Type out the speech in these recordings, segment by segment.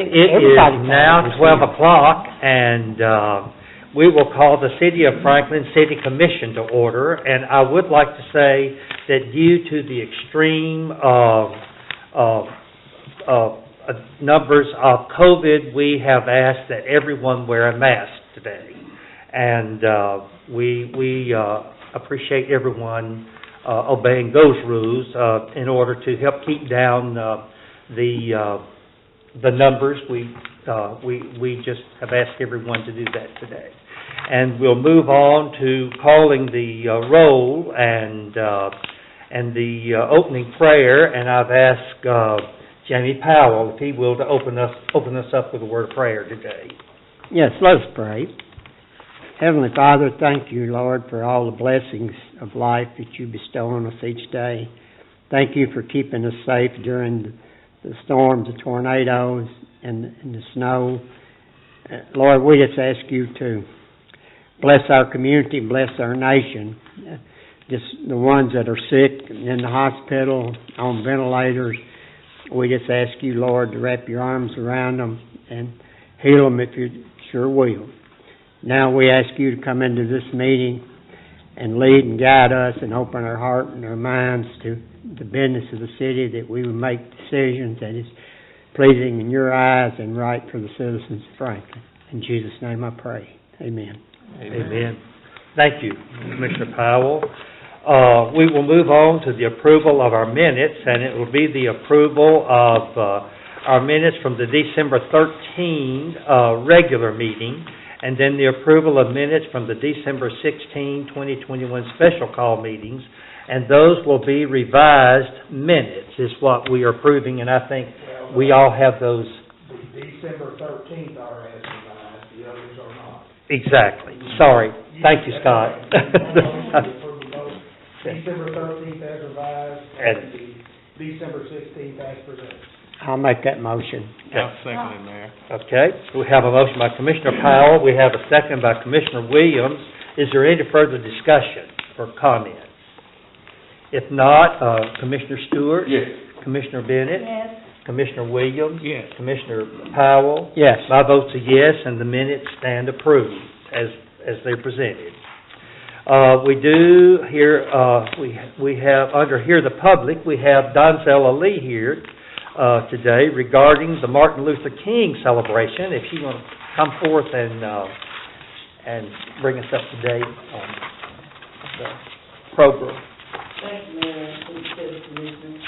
It is now 12 o'clock, and we will call the City of Franklin City Commission to order. And I would like to say that due to the extreme numbers of COVID, we have asked that everyone wear a mask today. And we appreciate everyone obeying those rules in order to help keep down the numbers. We just have asked everyone to do that today. And we'll move on to calling the roll and the opening prayer. And I've asked Jamie Powell, if he will, to open us up with a word of prayer today. Yes, let's pray. Heavenly Father, thank you, Lord, for all the blessings of life that you bestow on us each day. Thank you for keeping us safe during the storms, the tornadoes, and the snow. Lord, we just ask you to bless our community, bless our nation. Just the ones that are sick in the hospital, on ventilators, we just ask you, Lord, to wrap your arms around them and heal them if you sure will. Now we ask you to come into this meeting and lead and guide us and open our heart and our minds to the business of the city, that we would make decisions that is pleasing in your eyes and right for the citizens of Franklin. In Jesus' name I pray. Amen. Amen. Thank you, Commissioner Powell. We will move on to the approval of our minutes, and it will be the approval of our minutes from the December 13 regular meeting, and then the approval of minutes from the December 16, 2021 special call meetings. And those will be revised minutes, is what we are approving, and I think we all have those. The December 13th are as revised, the others are not. Exactly. Sorry. Thank you, Scott. December 13th as revised, and the December 16th as presented. I'll make that motion. I'll second it, Mayor. Okay. We have a motion by Commissioner Powell. We have a second by Commissioner Williams. Is there any further discussion or comment? If not, Commissioner Stewart? Yes. Commissioner Bennett? Yes. Commissioner Williams? Yes. Commissioner Powell? Yes. My vote's a yes, and the minutes stand approved as they're presented. We do here, we have, under Hear the Public, we have Donzella Lee here today regarding the Martin Luther King celebration. If you want to come forth and bring us up to date on the program. Thank you, Mayor, City Commissioner,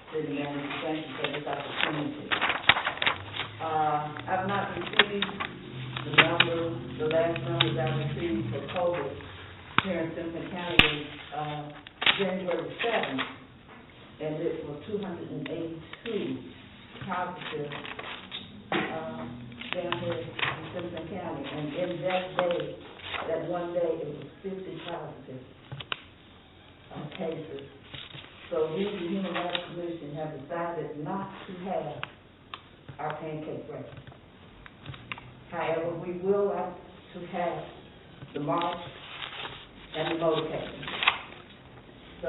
City Manager. Thank you for this opportunity. I've not received the last numbers I received for COVID here in Simpson County was January 7th, and it was 282 positive down here in Simpson County. And in that one day, it was 50 positive cases. So we, the Human Rights Commission, have decided not to have our pancake breakfast. However, we will like to have the march and the motorcade. So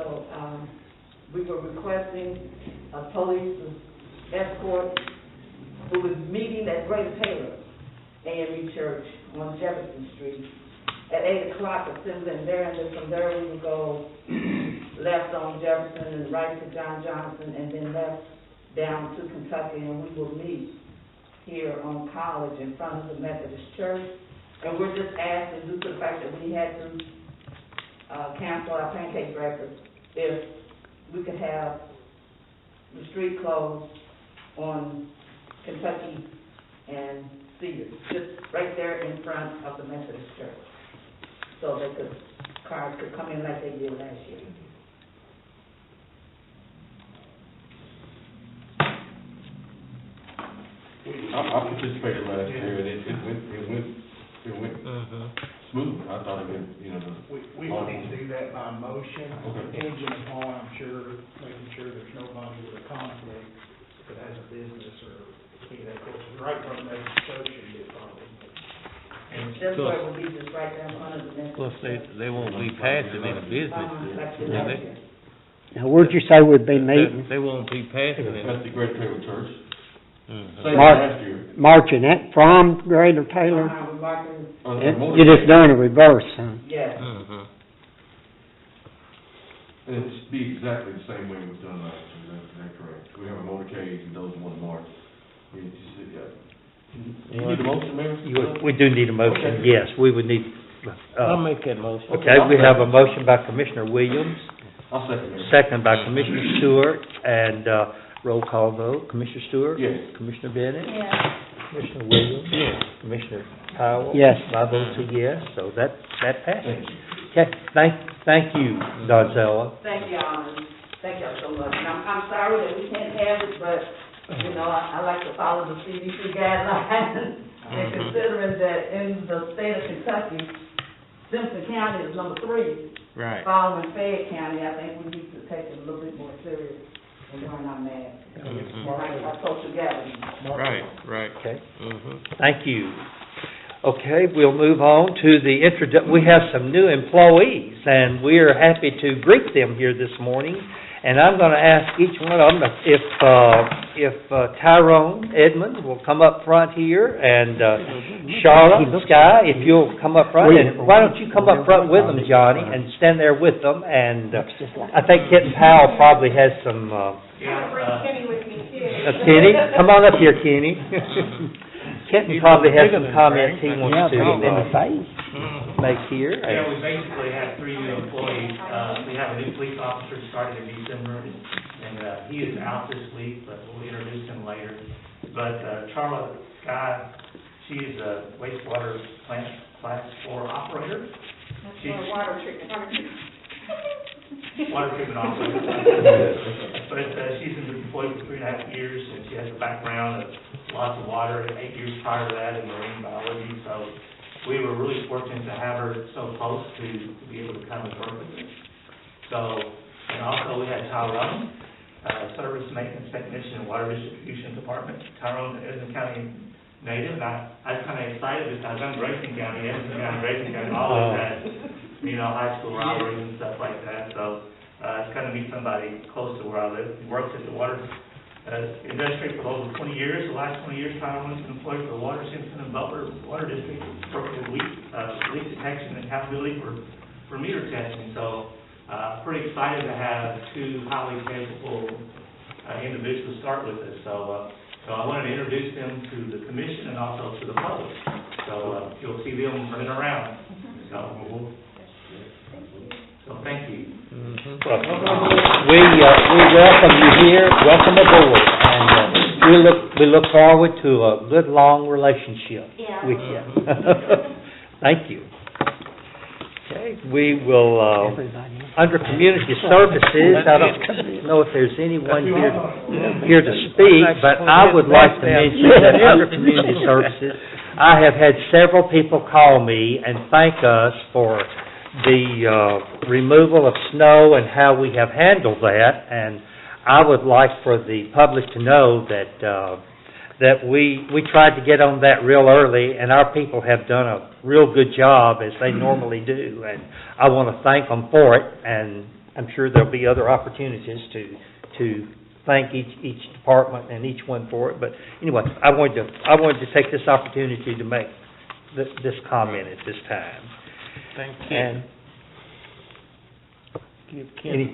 we were requesting a police escort who was meeting at Greater Taylor AME Church on Jefferson Street at 8 o'clock, assembling there, and then from there we would go left on Jefferson and right to John Johnson, and then left down to Kentucky, and we will meet here on College in front of the Methodist Church. And we're just asking, due to the fact that we had to cancel our pancake breakfast, if we could have the street closed on Kentucky and Cedar, just right there in front of the Methodist Church, so that the cars could come in like they did last year. I participated last year, and it went smooth. I thought it went, We need to do that by motion, Okay. contingent upon, making sure there's nobody with a conflict that has a business or, of course, right from the church should be a problem. And just where it will be just right there in front of the Methodist Plus, Church. they won't be passing any business. Like they Yeah, last they- year. Now, where'd you say we'd be meeting? They won't be passing it. That's the Great Taylor Church. Same Mark. last year. Marching that from Greater Taylor? We're marking, You just done a reverse, huh? yes. And it's be exactly the same way we've done last year, that's correct. We have a motorcade and those one march. We just, you need a motion, Mayor? We do need a motion, Okay. yes, we would need, I'll make that motion. okay, we have a motion by Commissioner Williams, I'll second that. second by Commissioner Stewart, and, roll call vote, Commissioner Stewart? Yes. Commissioner Bennett? Yes. Commissioner Williams? Yes. Commissioner Powell? Yes. My vote's a yes, so that passes. Thank you. Okay, thank you, Donzella. Thank y'all, thank y'all so much. And I'm sorry that we can't have it, but, you know, I like to follow the CDC guidelines. And considering that in the state of Kentucky, Simpson County is number 3, Right. following Fayette County, I think we need to take it a little bit more serious in doing our math. Like our social gatherings. Right. Okay, Mm-hmm. thank you. Okay, we'll move on to the we have some new employees, and we are happy to greet them here this morning. And I'm going to ask each one of them if Tyrone Edmond will come up front here, and Charlotte Sky, if you'll come up front. And why don't you come up front with them, Johnny, and stand there with them? And I think Kenton Powell probably has some... Kenny with me too. Kenny, come on up here, Kenny. Kenton probably has some comments he wants to make here. Yeah, we basically have 3 new employees. We have a new police officer starting in December, and he is out this week, but we'll introduce him later. But Charlotte Sky, she's a wastewater plant class 4 operator. She's Water treatment. water treatment operator. But she's been employed for 3.5 years, and she has a background of lots of water, 8 years prior to that in marine biology. So we were really fortunate to have her so close to be able to come and work with us. So, and also we had Tyrone, Service Maintenance Technician in Water Distribution Department. Tyrone is Edison County native, and I was kind of excited because I'm Grayson County, always had, high school rivalries and stuff like that. So it's going to be somebody close to where I live. He works at the water industry for over 20 years. The last 20 years, Tyrone's been employed for the Water, Simpson, and Butler Water District, working with leak detection and accountability for meter testing. So pretty excited to have 2 highly capable individuals start with us. So I wanted to introduce them to the commission and also to the public. So you'll see them running around. So thank you. Well, we welcome you here, welcome aboard, and we look forward to a good, long relationship with you. Thank you. Okay, we will, under Community Services, I don't know if there's anyone here to speak, but I would like to mention that under Community Services, I have had several people call me and thank us for the removal of snow and how we have handled that, and I would like for the public to know that we tried to get on that real early, and our people have done a real good job as they normally do, and I want to thank them for it, and I'm sure there'll be other opportunities to thank each department and each one for it. But anyway, I wanted to take this opportunity to make this comment at this time. Thank you. And Give Kenny,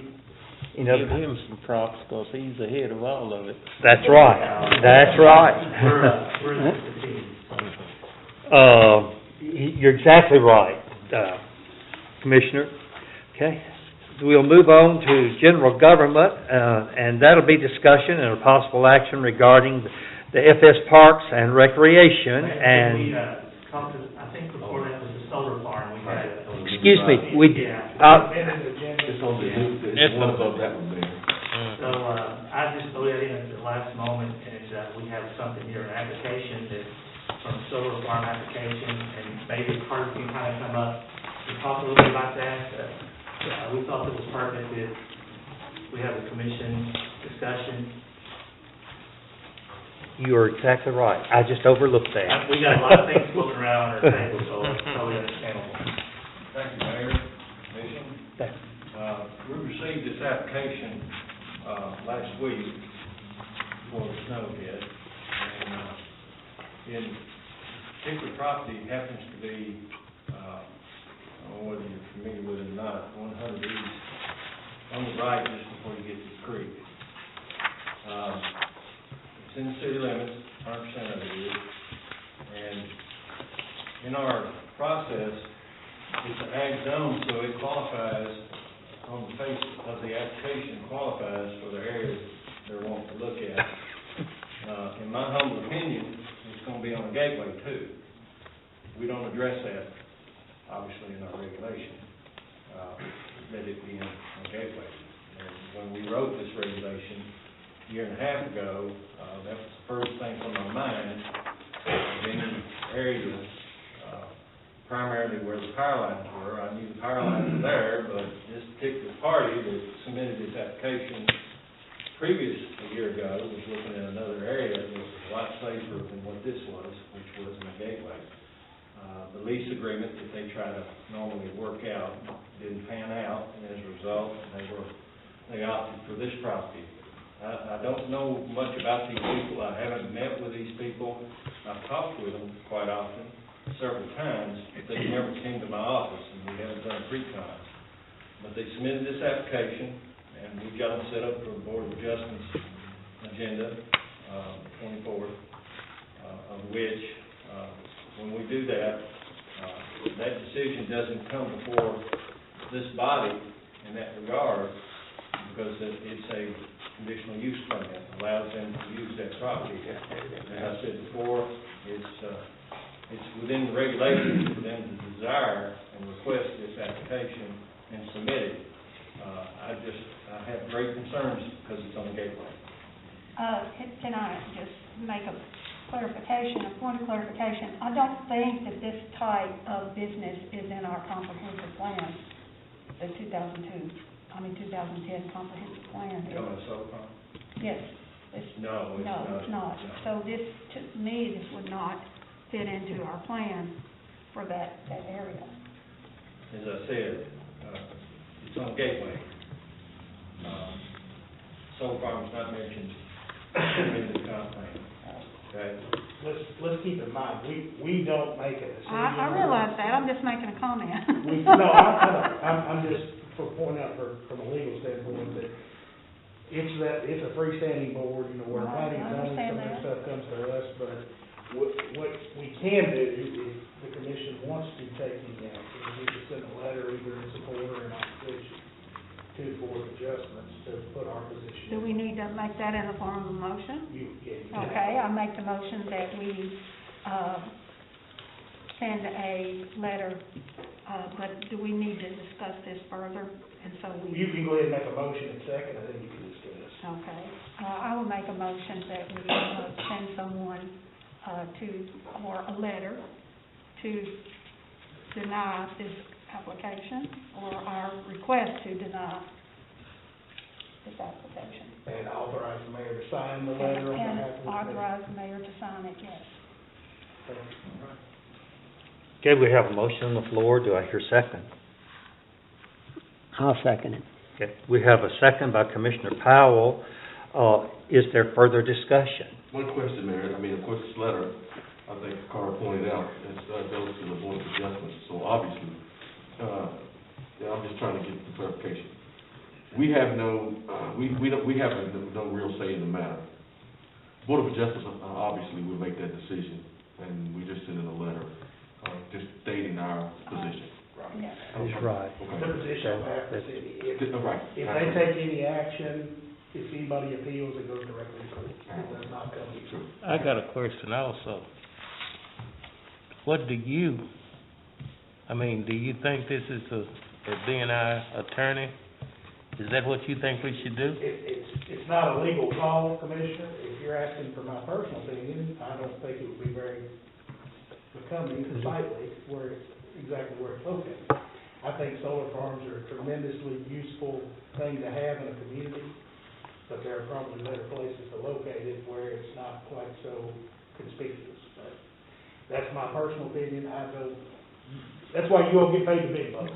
give give him some props, because he's ahead of all of it. That's right. That's right. We're the team. You're exactly right, Commissioner. Okay. We'll move on to general government, and that'll be discussion and a possible action regarding the FS Parks and Recreation. And I think before that was the solar farm we had. excuse me, It's on it's one of that one there. So I just voted in at the last moment, and we have something here, an application from solar farm application, and maybe Carter can kind of come up and talk a little bit about that. We thought it was perfect if we have a commission discussion. You are exactly right. I just overlooked that. We got a lot of things floating around on our table, so it's totally understandable. Thank you, Mayor, Commission. We received this application last week before the snow hit. And in particular property happens to be, I don't know whether you're familiar with it or not, 100 East, on the right just before you get to the creek. It's in the city limits, 100% of it is, and in our process, it's an ag zone, so it qualifies on the face of the application, qualifies for the areas they're wanting to look at. In my humble opinion, it's going to be on the gateway too. We don't address that, obviously, in our regulation, that it be on the gateway. And when we wrote this regulation a year and a half ago, that was the first thing on my mind, in the area, primarily where the power lines were. I knew the power lines were there, but this particular party that submitted this application a year ago, was looking at another area that was a lot safer than what this was, which was in the gateway. The lease agreement that they try to normally work out didn't pan out, and as a result, they opted for this property. I don't know much about these people. I haven't met with these people. I've talked with them quite often, several times, but they never came to my office, and we haven't done pre-con. But they submitted this application, and we've got them set up for the Board of Adjustments agenda, 24th, of which, when we do that, that decision doesn't come before this body in that regard, because it's a conditional use permit, allows them to use that property. As I said before, it's within the regulations for them to desire and request this application and submit it. I have great concerns because it's on the gateway. Can I just make a point of clarification? I don't think that this type of business is in our comprehensive plan, the 2010 comprehensive plan. Yes. No, it's not. No. So this, to me, this would not fit into our plan for that area. As I said, it's on the gateway. Solar farm is not mentioned in the comp plan. Okay? Let's keep in mind, we don't make a decision. I realize that, I'm just making a comment. I'm just pointing out from a legal standpoint that it's a freestanding board, where planning and zoning, some of that stuff comes to us, but what we can do, if the commission wants to take any action, we can send a letter either in support or in opposition to the Board of Adjustments to put our position. Do we need to make that in the form of a motion? You can. Okay, I make the motion that we send a letter, but do we need to discuss this further? And so You can go ahead and make a motion in second, and then you can discuss. Okay, I will make a motion that we send someone or a letter to deny this application, or our request to deny this application. And authorize the mayor to sign the letter on behalf of the commission. Authorize the mayor to sign it, yes. Okay, we have a motion on the floor. Do I hear second? I'll second it. Okay, we have a second by Commissioner Powell. Is there further discussion? One question, Mayor. Of course, this letter, I think Carl pointed out, goes to the Board of Adjustments. So obviously, I'm just trying to get the clarification. We have no real say in the matter. Board of Adjustments obviously will make that decision, and we just send in a letter, just stating our position. Yes. That's right. The position of the city. If Right. they take any action, if anybody appeals, it goes directly to court. It does not come to you. I got a question also. What do you think this is being our attorney? Is that what you think we should do? It's not a legal call, Commissioner. If you're asking for my personal opinion, I don't think it would be very becoming slightly exactly where it's located. I think solar farms are a tremendously useful thing to have in a community, but there are probably better places to locate it where it's not quite so conspicuous. But that's my personal opinion. I don't That's why you all get paid the big bucks.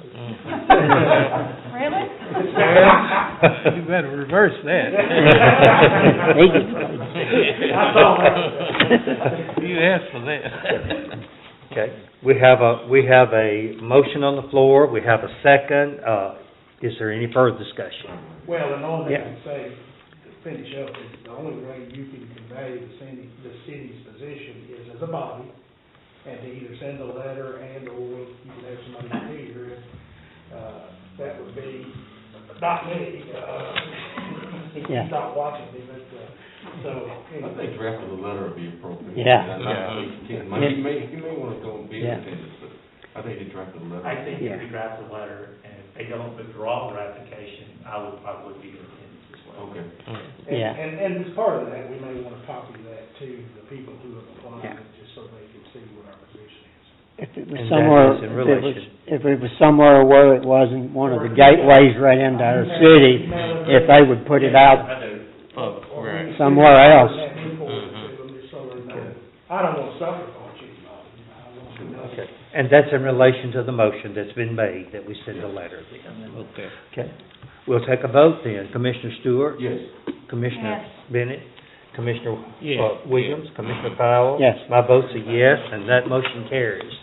Really? You better reverse that. I saw that. You asked for that. Okay, we have a motion on the floor, we have a second, is there any further discussion? Well, and all that Yeah. I can say, to finish up, is the only way you can convey the city's position is as a body, and to either send a letter and or you can have somebody here, that would be, not me, Yeah. he's not watching me, but, so, I anyway. think drafting the letter would be appropriate. Yeah. He may want to go and be in Yeah. attendance, but I think he drafted the letter. I think Yeah. if we draft a letter, and if they don't withdraw their application, I would be in attendance as well. Okay. Yeah. And as part of that, we may want to copy that to the people who have applied, Yeah. just so they can see what our position is. If it was And somewhere, that is in relation. if it was somewhere where it wasn't one of the gateways right into our city, if they would put it out I do. Oh, right. somewhere else. I don't want to suffer for you, you know. Okay, and that's in relation to the motion that's been made, that we send a letter then. Okay. Okay, we'll take a vote then. Commissioner Stewart? Yes. Commissioner Yes. Bennett? Commissioner Yes. Williams? Commissioner Powell? Yes. My vote's a yes, and that motion carries.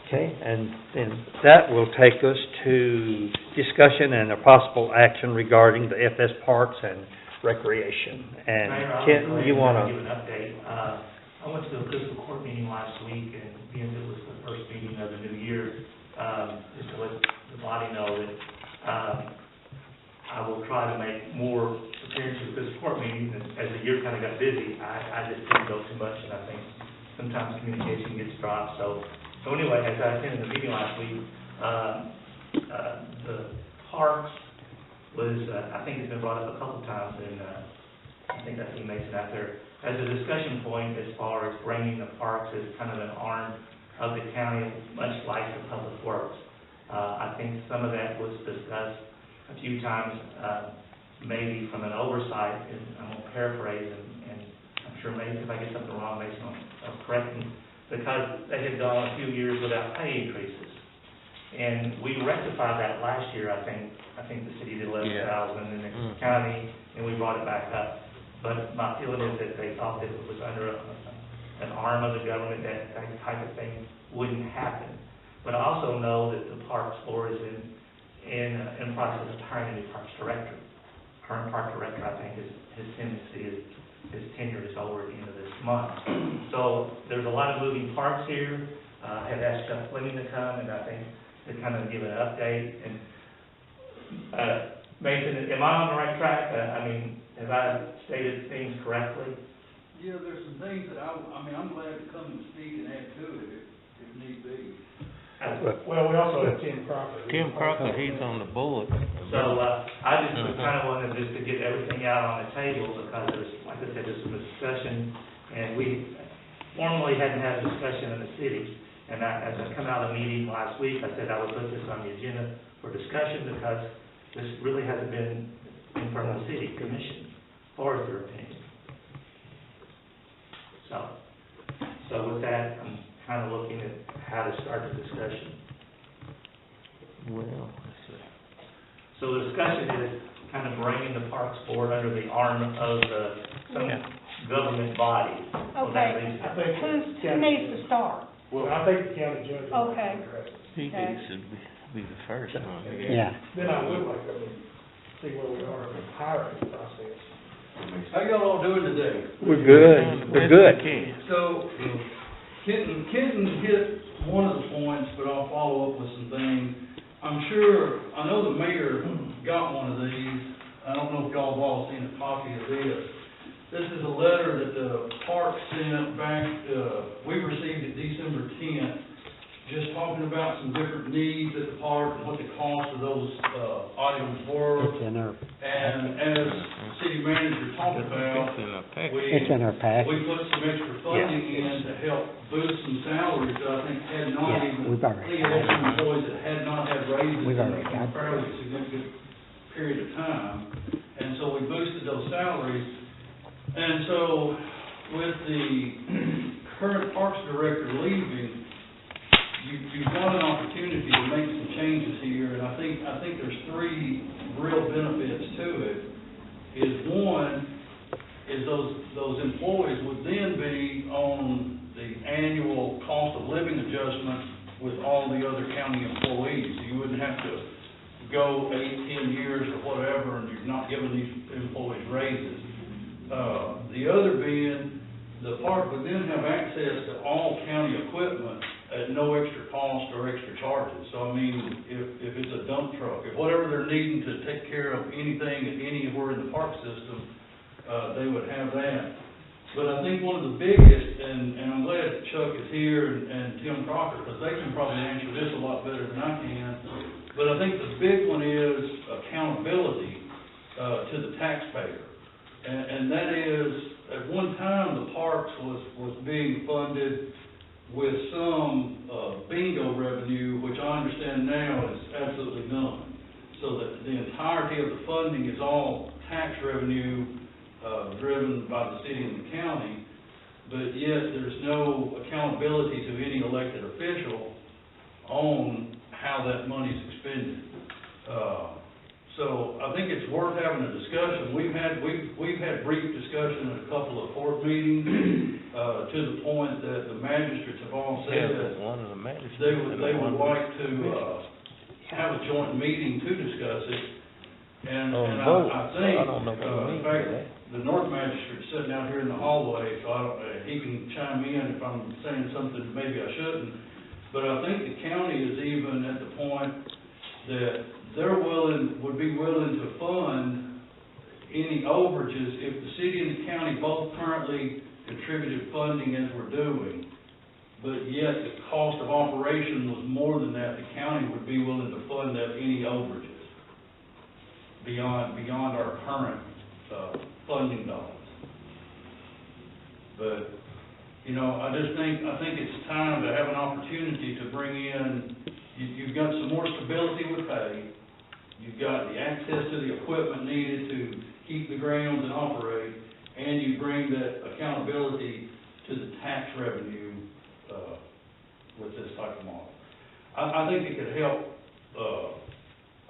Okay, and then that will take us to discussion and a possible action regarding the FS Parks and Recreation. And Mayor, I'll Kenton, go ahead you and want give to? an update. I went to the fiscal court meeting last week, and being it was the first meeting of the new year, just to let the body know that, I will try to make more appearances at this court meeting, and as the year kind of got busy, I just didn't go too much, and I think sometimes communication gets dropped, so anyway, as I attended the meeting last week, the parks was, I think it's been brought up a couple times, and, I think I see Mason out there, as a discussion point as far as bringing the parks as kind of an arm of the county, much like the public works. I think some of that was discussed a few times, maybe from an oversight, and I'm gonna paraphrase, and I'm sure maybe if I get something wrong, Mason will correct me, because they had gone a few years without pay increases. And we rectified that last year, I think the city did 11,000, and the county, and we brought it back up. But my feeling is that they thought that if it was under an arm of the government, that type of thing wouldn't happen. But I also know that the Parks Board is in process of hiring a new Parks Director. Current Park Director, I think, his tenure is over at the end of this month. So there's a lot of moving parts here. I had asked Chuck Fleming to come, and I think to kind of give an update. And Mason, am I on the right track? I mean, have I stated things correctly? Yeah, there's some things that I'm glad to come and speak and add to it if need be. Well, we also have Tim Crocker. Tim Crocker, he's on the board. So, I just kind of wanted just to get everything out on the table, because there's, like I said, there's some discussion, and we formally hadn't had a discussion in the city. And as I come out of the meeting last week, I said I would put this on the agenda for discussion, because this really hasn't been in front of the city commission for their opinion. So with that, I'm kind of looking at how to start the discussion. Well, let's see. So the discussion is kind of bringing the Parks Board under the arm of some government body. So that Okay, leaves- I think who needs to start? Well, I think the county judge. Okay. He Okay. should be the first one. Yeah. Then I would like to see where we are in the hiring process. How y'all all doing today? We're good, we're good. So, Kenton hit one of the points, but I'll follow up with some things. I know the mayor got one of these. I don't know if y'all have all seen a copy of this. This is a letter that the park sent back, we received it December 10th, just talking about some different needs at the park and what the cost of those items were. It's in our, And as city manager talked about, it's in our pack. we put some extra funding in to help boost some salaries that I think had not Yeah, even, we've already we had some employees that had not had raises We've in already a got fairly significant period of time. And so we boosted those salaries. And so with the current parks director leaving, you've got an opportunity to make some changes here, and I think there's three real benefits to it. Is one, is those employees would then be on the annual cost of living adjustment with all the other county employees. You wouldn't have to go 8, 10 years or whatever, and you're not giving these employees raises. The other being, the park would then have access to all county equipment at no extra cost or extra charges. So I mean, if it's a dump truck, if whatever they're needing to take care of anything anywhere in the park system, they would have that. But I think one of the biggest, and I'm glad that Chuck is here and Tim Crocker, because they can probably answer this a lot better than I can. But I think the big one is accountability to the taxpayer. And that is, at one time, the parks was being funded with some bingo revenue, which I understand now is absolutely none. So that the entirety of the funding is all tax revenue driven by the city and the county, but yet there's no accountability to any elected official on how that money's expended. So I think it's worth having a discussion. We've had brief discussion at a couple of court meetings, to the point that the magistrates have all said that one of the magistrates. they would like to have a joint meeting to discuss it. And I think, in fact, the North Magistrate's sitting out here in the hallway, so he can chime in if I'm saying something maybe I shouldn't. But I think the county is even at the point that would be willing to fund any overages if the city and the county both currently contributed funding as we're doing. But yet the cost of operation was more than that. The county would be willing to fund that any overages beyond our current funding dollars. But, I think it's time to have an opportunity to bring in, you've got some more stability with pay, you've got the access to the equipment needed to keep the grounds and operate, and you bring that accountability to the tax revenue with this type of model. I think it could help,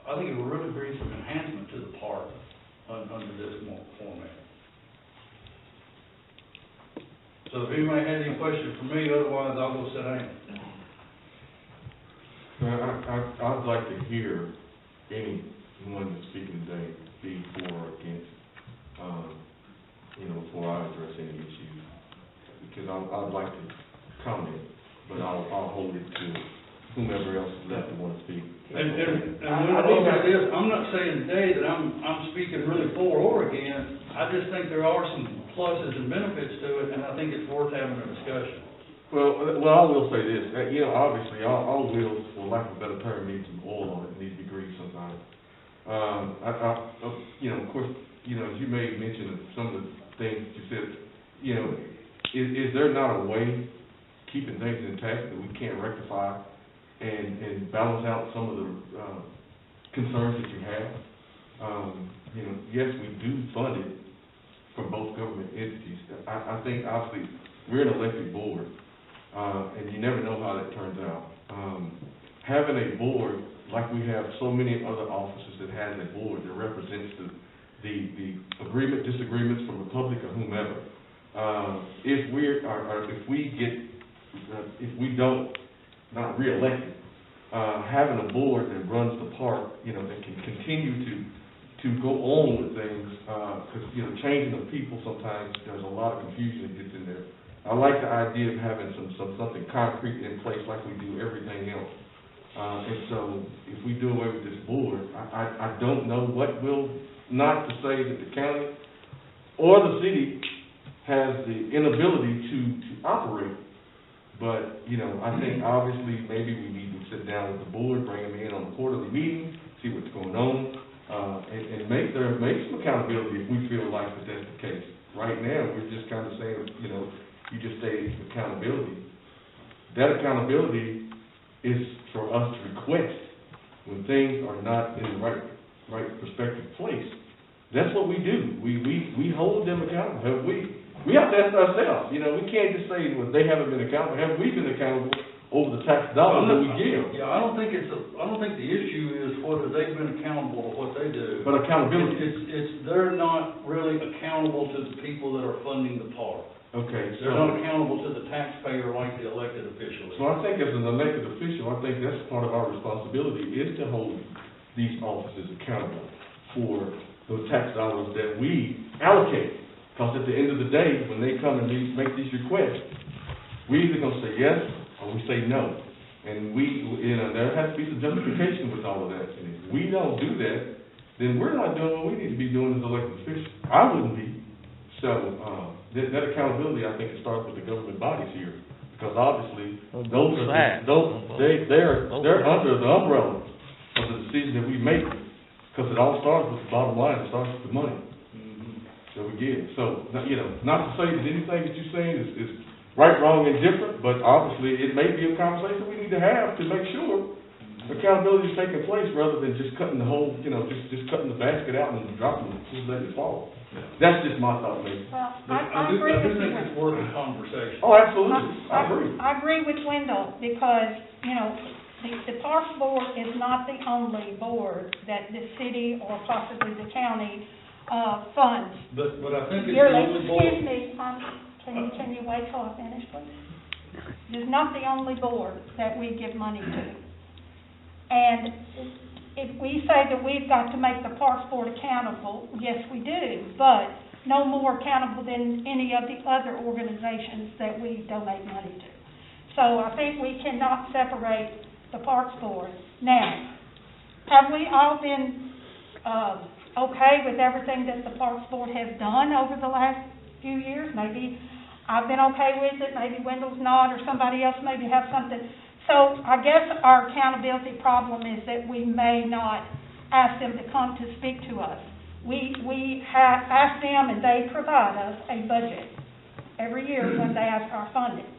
I think it would really bring some enhancement to the park under this format. So if anybody has any questions for me, otherwise I'll go sit down. I'd like to hear anyone that's speaking today be for or against, before I address any issues. Because I'd like to comment, but I'll hold it to whomever else is left that want to speak. And when I look at this, I'm not saying today that I'm speaking really for or against. I just think there are some pluses and benefits to it, and I think it's worth having a discussion. Well, I will say this. Obviously, all wheels, for lack of a better term, need some oil on it. It needs to be greased sometimes. Of course, as you may mention some of the things you said, is there not a way keeping things intact that we can't rectify and balance out some of the concerns that you have? Yes, we do fund it from both government entities. I think, obviously, we're an elected board, and you never know how that turns out. Having a board, like we have so many other offices that has a board that represents the agreement, disagreements from the public or whomever. If we don't not reelected, having a board that runs the park, that can continue to go on with things, because changing the people sometimes there's a lot of confusion that gets in there. I like the idea of having something concrete in place like we do everything else. And so if we do away with this board, I don't know what will, not to say that the county or the city has the inability to operate. But, I think obviously maybe we need to sit down with the board, bring them in on a quarterly meeting, see what's going on, and make some accountability if we feel like that's the case. Right now, we're just kind of saying, you just say accountability. That accountability is for us to request when things are not in the right perspective place. That's what we do. We hold them accountable. We have to ask ourselves, we can't just say, well, they haven't been accountable. Have we been accountable over the tax dollars that we give. Yeah, I don't think the issue is whether they've been accountable for what they do. But accountability. It's they're not really accountable to the people that are funding the park. Okay, They're not accountable to the taxpayer like the elected official is. So I think as an elected official, I think that's part of our responsibility, is to hold these officers accountable for the tax dollars that we allocate. Because at the end of the day, when they come and make these requests, we either gonna say yes, or we say no. And there has to be some justification with all of that. And if we don't do that, then we're not doing what we need to be doing as elected officials. I wouldn't be. So, that accountability, I think, it starts with the government bodies here. Because obviously, they're under the umbrella of the decision that we make. Because it all starts with the bottom line, it starts with the money that we give. So, not to say that anything that you're saying is right, wrong, and different, but obviously, it may be a conversation we need to have to make sure accountability is taking place rather than just cutting the whole, just cutting the basket out and dropping it, just letting it fall. That's just my thought, maybe. Well, I I agree do with think you. it's worth a conversation. Oh, absolutely, I agree. I agree with Wendell, because, the Parks Board is not the only board that the city or possibly the county, funds. But I think it's the Yearly. only board. Excuse me, can you wait till I finish, please? It's not the only board that we give money to. And if we say that we've got to make the Parks Board accountable, yes, we do, but no more accountable than any of the other organizations that we donate money to. So I think we cannot separate the Parks Board. Now, have we all been, okay with everything that the Parks Board has done over the last few years? Maybe I've been okay with it, maybe Wendell's not, or somebody else maybe have something. So I guess our accountability problem is that we may not ask them to come to speak to us. We have asked them, and they provide us a budget every year when they ask our funding.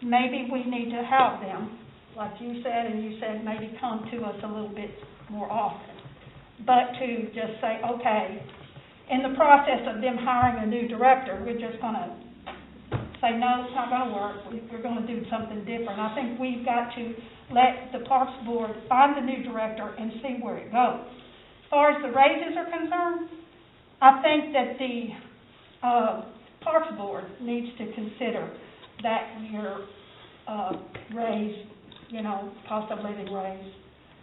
Maybe we need to help them, like you said, and you said maybe come to us a little bit more often. But to just say, okay, in the process of them hiring a new director, we're just going to say, no, it's not going to work, we're going to do something different. I think we've got to let the Parks Board find the new director and see where it goes. As far as the raises are concerned, I think that the Parks Board needs to consider that your raise, cost of living raise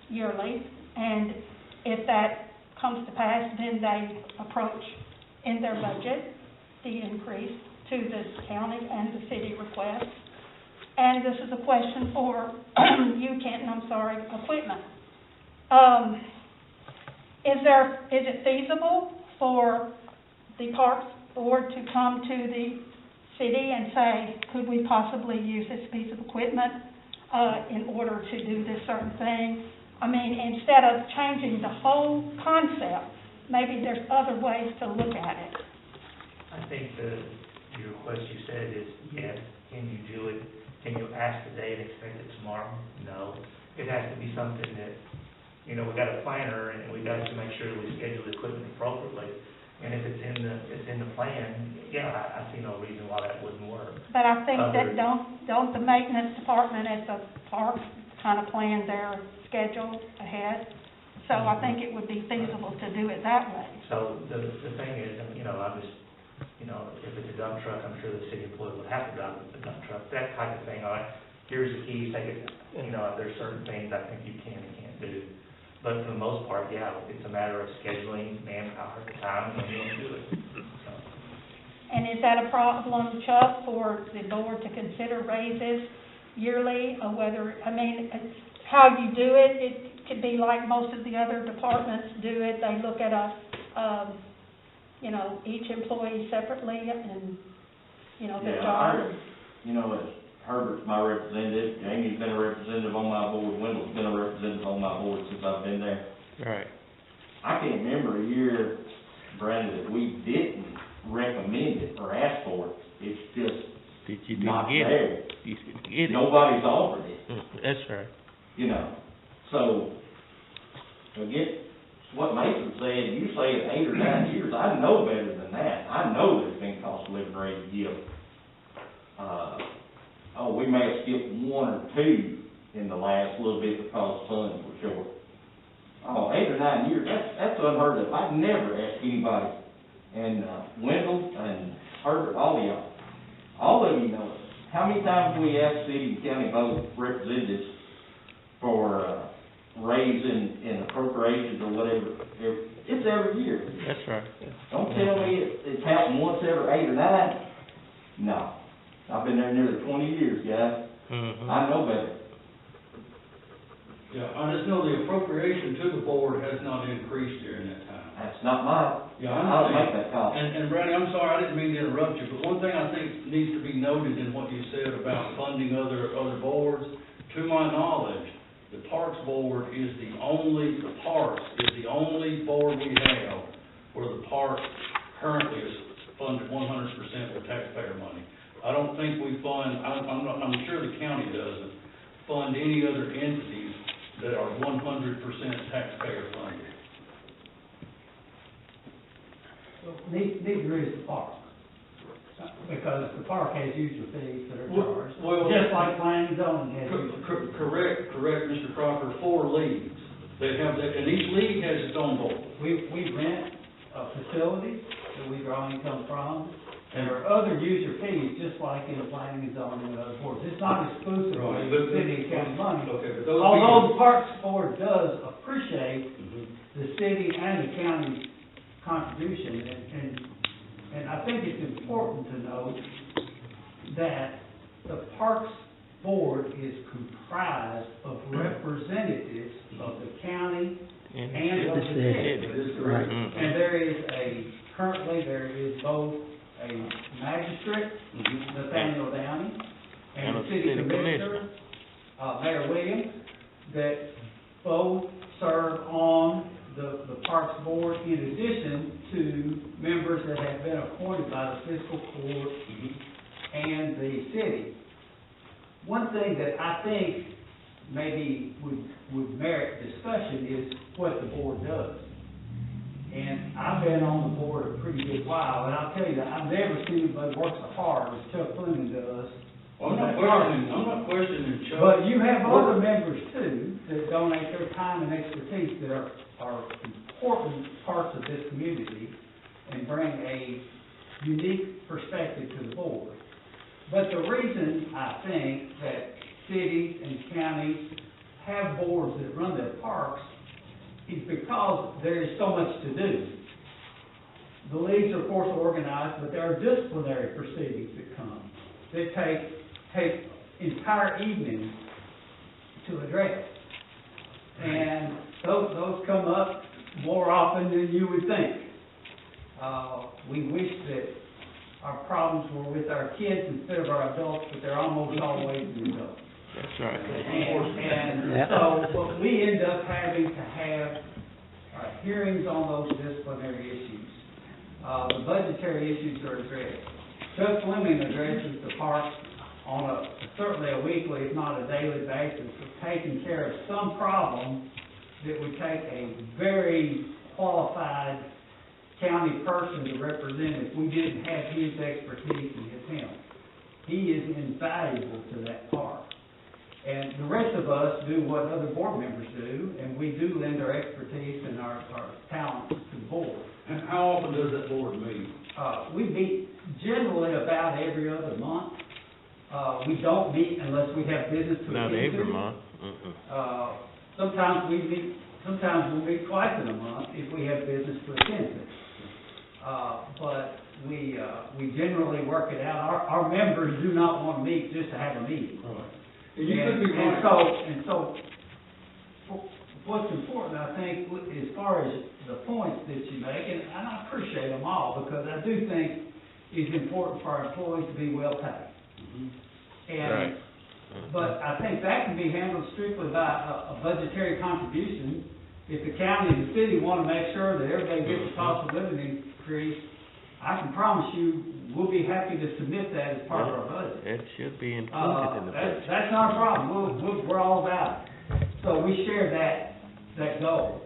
yearly, and if that comes to pass, then they approach in their budget the increase to the county and the city request. And this is a question for equipment. Is it feasible for the Parks Board to come to the city and say, could we possibly use this piece of equipment in order to do this certain thing? I mean, instead of changing the whole concept, maybe there's other ways to look at it. I think your request you said is, yes, can you do it? Can you ask today and expect it tomorrow? No. It has to be something that, we got a planner and we got to make sure we schedule the equipment appropriately. And if it's in the plan, I see no reason why that wouldn't work. But I think that don't the maintenance department at the parks kind of plan their schedule ahead? So I think it would be feasible to do it that way. So the thing is, if it's a dump truck, I'm sure the city employee would have to drive the dump truck, that type of thing. All right, here's the keys, take it. There's certain things I think you can and can't do. But for the most part, it's a matter of scheduling, manpower, time, and when you want to do it. So. And is that a problem, Chuck, for the board to consider raises yearly, or whether, how you do it, it could be like most of the other departments do it. They look at each employee separately and, their job. As Herbert's my representative, Jamie's been a representative on my board, Wendell's been a representative on my board since I've been there. Right. I can't remember a year, Brandon, that we didn't recommend it or ask for it. It's just not there. You didn't get it. Nobody's offered it. That's right. So, again, what Mason said, you say it's 8 or 9 years, I know better than that. I know there's been cost of living raises we may have skipped one or two in the last little bit because funds were short. Oh, 8 or 9 years, that's unheard of. I've never asked anybody, and Wendell and Herbert, all of y'all, all of you know it. How many times do we ask city and county both representatives for raising in appropriations or whatever? It's every year. That's right. Don't tell me it's happened once every 8 or 9. No. I've been there nearly 20 years, guys. Mm-hmm. I know better. Yeah, I just know the appropriation to the board has not increased during that time. That's not mine. Yeah, I don't make that call. And Brandy, I'm sorry, I didn't mean to interrupt you, but one thing I think needs to be noted in what you said about funding other boards, to my knowledge, the Parks Board is the only board we have where the park currently is funded 100% with taxpayer money. I don't think we fund, I'm sure the county doesn't fund any other entities that are 100% taxpayer funded. Neither is the park, because the park has user fees that are charged, Well, just like planning and zoning has user fees. Correct, Mr. Crocker, 4 leagues. They have that, and each league has its own board. We rent a facility that we draw income from, and there are other user fees, just like in planning and zoning and other boards. It's not exclusively Right, but- city and county money. Okay, but those Although the Parks Board does appreciate the city and the county contribution, and I think it's important to note that the Parks Board is comprised of representatives of the county and of the city. That is Right. correct. And currently there is both a magistrate, Nathaniel Downey, and And a a city city commissioner, Mayor Williams, that both serve on the Parks Board in addition to members that have been appointed by the fiscal court and the city. One thing that I think maybe would merit discussion is what the board does. And I've been on the board a pretty good while, and I'll tell you that I've never seen anybody work so hard as Chuck Fleming does. I'm not questioning Chuck. But you have other members too that donate their time and expertise that are important parts of this community and bring a unique perspective to the board. But the reason I think that cities and counties have boards that run their parks is because there is so much to do. The leagues are of course organized, but there are disciplinary proceedings that come that take entire evenings to address. And those come up more often than you would think. We wish that our problems were with our kids instead of our adults, but they're almost always the adults. That's right. And so, but we end up having to have hearings on those disciplinary issues. The budgetary issues are addressed. Chuck Fleming addresses the parks on certainly a weekly, if not a daily basis, of taking care of some problem that would take a very qualified county person to represent if we didn't have his expertise and his help. He is invaluable to that park. And the rest of us do what other board members do, and we do lend our expertise and our talents to the board. And how often does that board meet? We meet generally about every other month. We don't meet unless we have business to Not attend to. every month. Sometimes we'll meet twice in a month if we have business to attend to. But we generally work it out. Our members do not want to meet just to have a meeting. Right. And you could be right. And so, what's important, I think, as far as the points that you make, and I appreciate them all, because I do think it's important for our employees to be well paid. Right. But I think that can be handled strictly by a budgetary contribution. If the county and the city want to make sure that everybody gets a cost of living increase, I can promise you, we'll be happy to submit that as part of our budget. It should be included in the budget. That's not a problem. We're all about it. So we share that goal.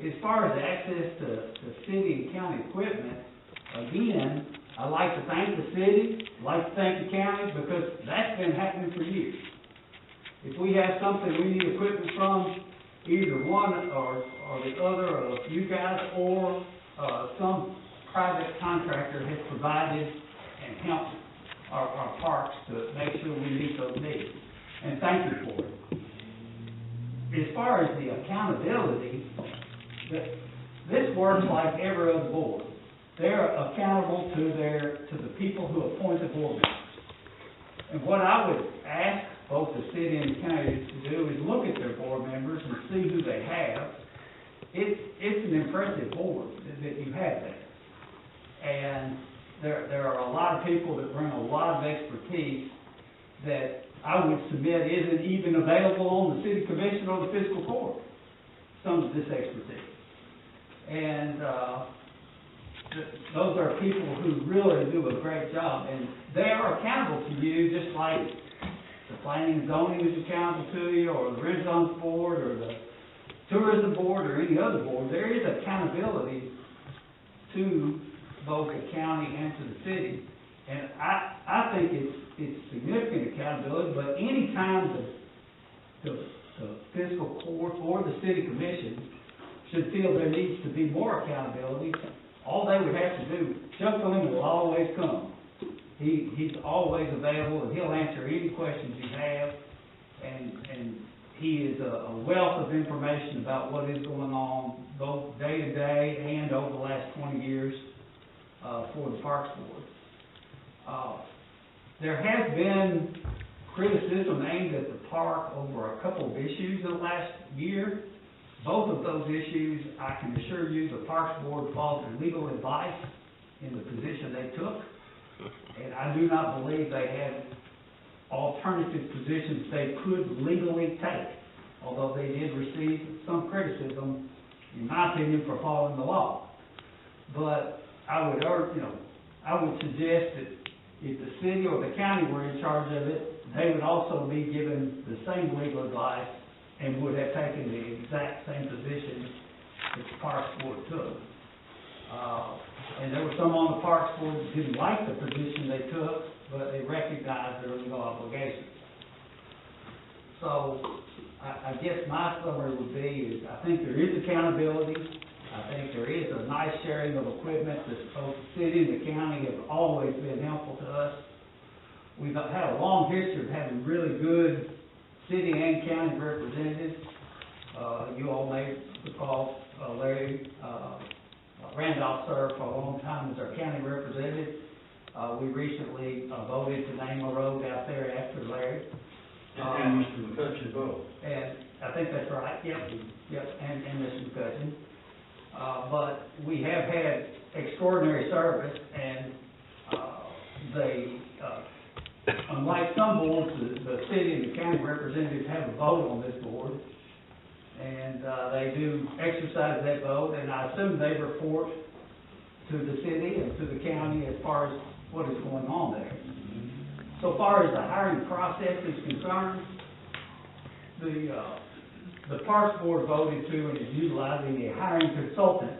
As far as access to city and county equipment, again, I'd like to thank the city, I'd like to thank the county, because that's that's been happening for years. If we have something we need equipment from, either one or the other of you guys or, some private contractor has provided and helped our parks to make sure we meet those needs. And thank you for it. As far as the accountability, this works like every other board. They're accountable to the people who appoint the board members. And what I would ask both the city and the county to do is look at their board members and see who they have. It's an impressive board that you have there. And there are a lot of people that bring a lot of expertise that I would submit isn't even available on the city commission or the fiscal court, some of this expertise. And those are people who really do a great job, and they are accountable to you just like the planning and zoning is accountable to you, or the Renaissance Board, or the tourism board, or any other board. There is accountability to both the county and to the city, and I think it's significant accountability. But any time the fiscal court or the city commission should feel there needs to be more accountability, all they would have to do, Chuck Lynn will always come. He's always available, and he'll answer any questions you have, and he is a wealth of information about what is going on, both day to day and over the last 20 years for the Parks Board. There has been criticism aimed at the park over a couple of issues in the last year. Both of those issues, I can assure you, the Parks Board followed legal advice in the position they took. And I do not believe they had alternative positions they could legally take, although they did receive some criticism, in my opinion, for following the law. But I would suggest that if the city or the county were in charge of it, they would also be given the same legal advice and would have taken the exact same position that the Parks Board took. And there were some on the Parks Board that didn't like the position they took, but they recognized their legal obligations. So I guess my summary would be is I think there is accountability. I think there is a nice sharing of equipment that both the city and the county have always been helpful to us. We've had a long history of having really good city and county representatives. You all may recall Larry Randolph served for a long time as our county representative. We recently voted to name a road out there after Larry. And Mr. McCutcheon both. And I think that's right, yep, and Mr. McCutcheon. But we have had extraordinary service, and unlike some boards, the city and the county representatives have a vote on this board, and they do exercise that vote, and I assume they report to the city and to the county as far as what is going on there. So far as the hiring process is concerned, the Parks Board voted to and is utilizing a hiring consultant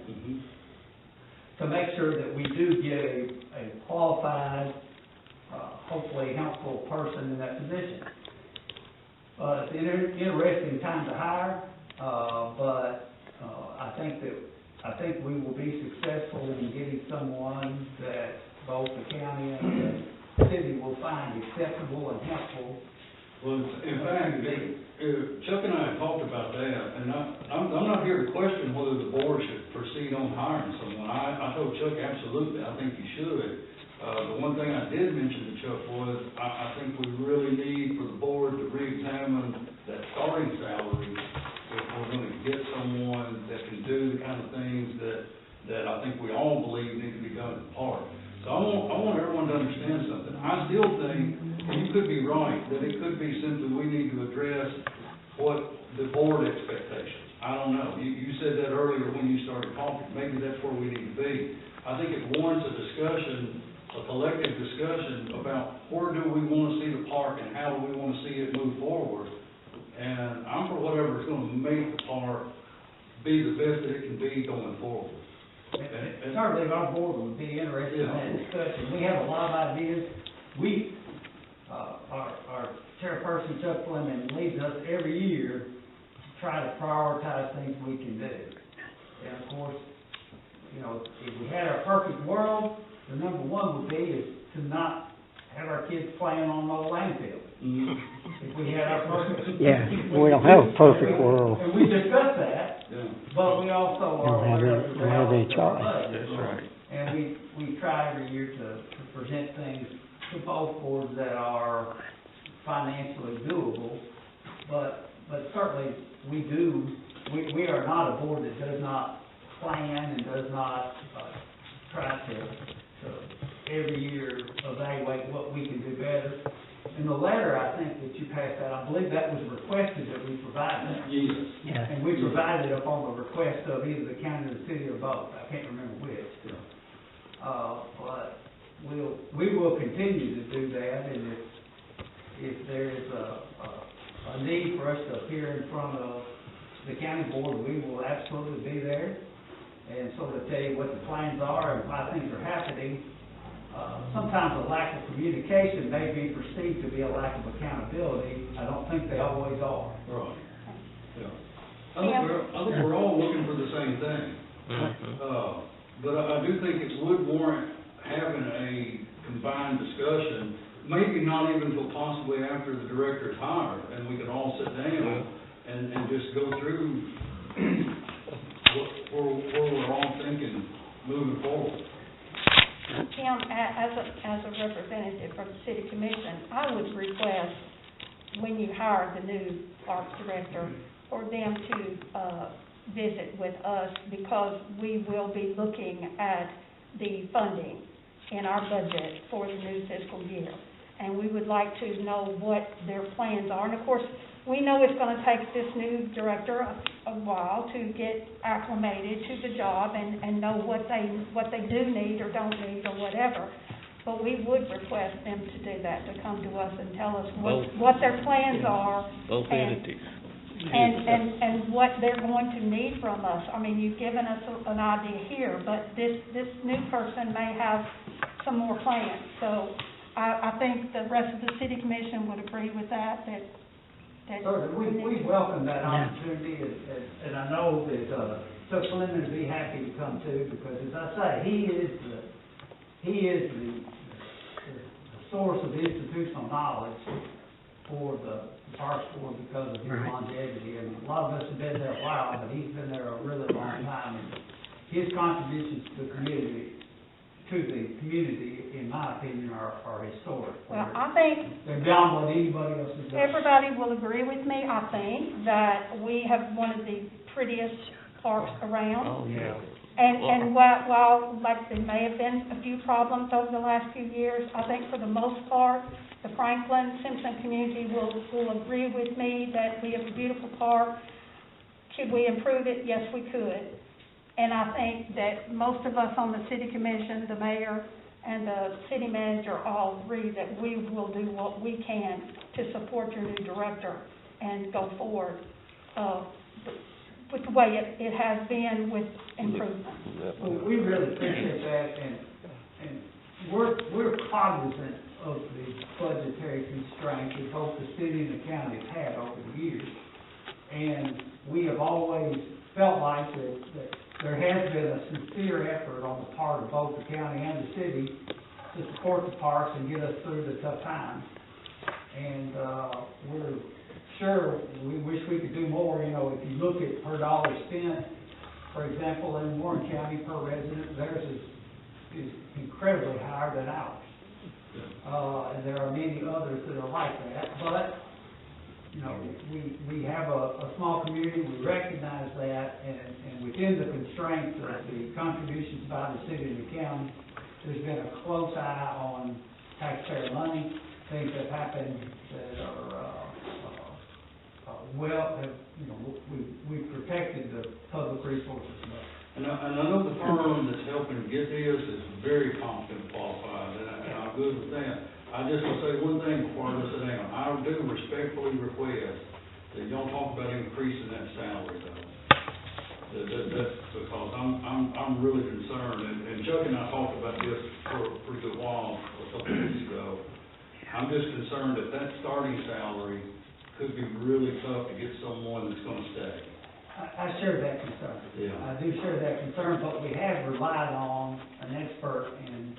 to make sure that we do get a qualified, hopefully helpful person in that position. It's an interesting time to hire, but I think we will be successful in getting someone that both the county and the city will find acceptable and helpful. Well, in fact, Chuck and I have talked about that, and I'm not here to question whether the board should proceed on hiring someone. I told Chuck absolutely, I think you should. The one thing I did mention to Chuck was, I think we really need for the board to re-examine that starting salary if we're going to get someone that can do the kind of things that I think we all believe need to be done in the park. So I want everyone to understand something. I still think, and you could be right, that it could be simply we need to address what the board expectations. I don't know. You said that earlier when you started talking. Maybe that's where we need to be. I think it warrants a discussion, a collective discussion about where do we want to see the park and how do we want to see it move forward. And I'm for whatever is going to make the park be the best that it can be going forward. And certainly our board would be interested in that discussion. We have a lot of ideas. our chairperson, Chuck Fleming, leads us every year to try to prioritize things we can do. And of course, you know, if we had our perfect world, the number one would be is to not have our kids playing on no landfill. If we had our perfect... Yeah, we don't have a perfect world. And we discussed that, but we also are aware of the reality of our budget. That's right. And we try every year to present things to both boards that are financially doable, but certainly we are not a board that does not plan and does not try to every year evaluate what we can do better. In the letter, I think that you passed out, I believe that was requested that we provide that. Yes. Yeah. And we provided it upon the request of either the county or the city or both. I can't remember which. But we will continue to do that, and if there is a need for us to appear in front of the county board, we will absolutely be there and sort of tell you what the plans are and why things are happening. Sometimes a lack of communication may be perceived to be a lack of accountability. I don't think they always are. Right. Yeah. I think we're all looking for the same thing. But I do think it would warrant having a combined discussion, maybe not even until possibly after the director is hired, and we can all sit down and just go through where we're all thinking moving forward. Tim, as a representative from the city commission, I would request, when you hire the new parks director, for them to visit with us, because we will be looking at the funding in our budget for the new fiscal year. And we would like to know what their plans are. And of course, we know it's going to take this new director a while to get acclimated to the job and know what they do need or don't need or whatever. But we would request them to do that, to come to us and tell us what their plans are. Both entities. And what they're going to need from us. I mean, you've given us an idea here, but this new person may have some more plans. So I think the rest of the city commission would agree with that. We welcome that opportunity, and I know that Chuck Fleming would be happy to come too, because as I say, he is the source of institutional knowledge for the Parks Board because of his longevity. And a lot of us have been there a while, but he's been there a really long time. And his contributions to the community, in my opinion, are historic. Well, I think they're beyond what anybody else has done. everybody will agree with me. I think that we have one of the prettiest parks around. Oh, yeah. And while like there may have been a few problems over the last few years, I think for the most part, the Franklin Simpson community will agree with me that we have a beautiful park. Could we improve it? Yes, we could. And I think that most of us on the city commission, the mayor and the city manager all agree that we will do what we can to support your new director and go forward with the way it has been with improvement. Well, we really appreciate that, and we're cognizant of the budgetary constraints that both the city and the county have had over the years. And we have always felt like that there has been a sincere effort on the part of both the county and the city to support the parks and get us through the tough times. And we're sure we wish we could do more. You know, if you look at per dollar spent, for example, in Warren County per resident, theirs is incredibly higher than ours. And there are many others that are like that. But you know, we have a small community, we recognize that, and within the constraints of the contributions by the city and the county, there's been a close eye on taxpayer money, things that happen that are, we've protected the public resources. And I know the firm that's helping get this is very competent, qualified, and I'm good with that. I just want to say one thing before I sit down. I do respectfully request that you don't talk about increasing that salary though. That's because I'm really concerned, and Chuck and I talked about this for a pretty good while, a couple of weeks ago. I'm just concerned that that starting salary could be really tough to get someone that's gonna stay. I share that concern. Yeah. I do share that concern, but we have relied on an expert in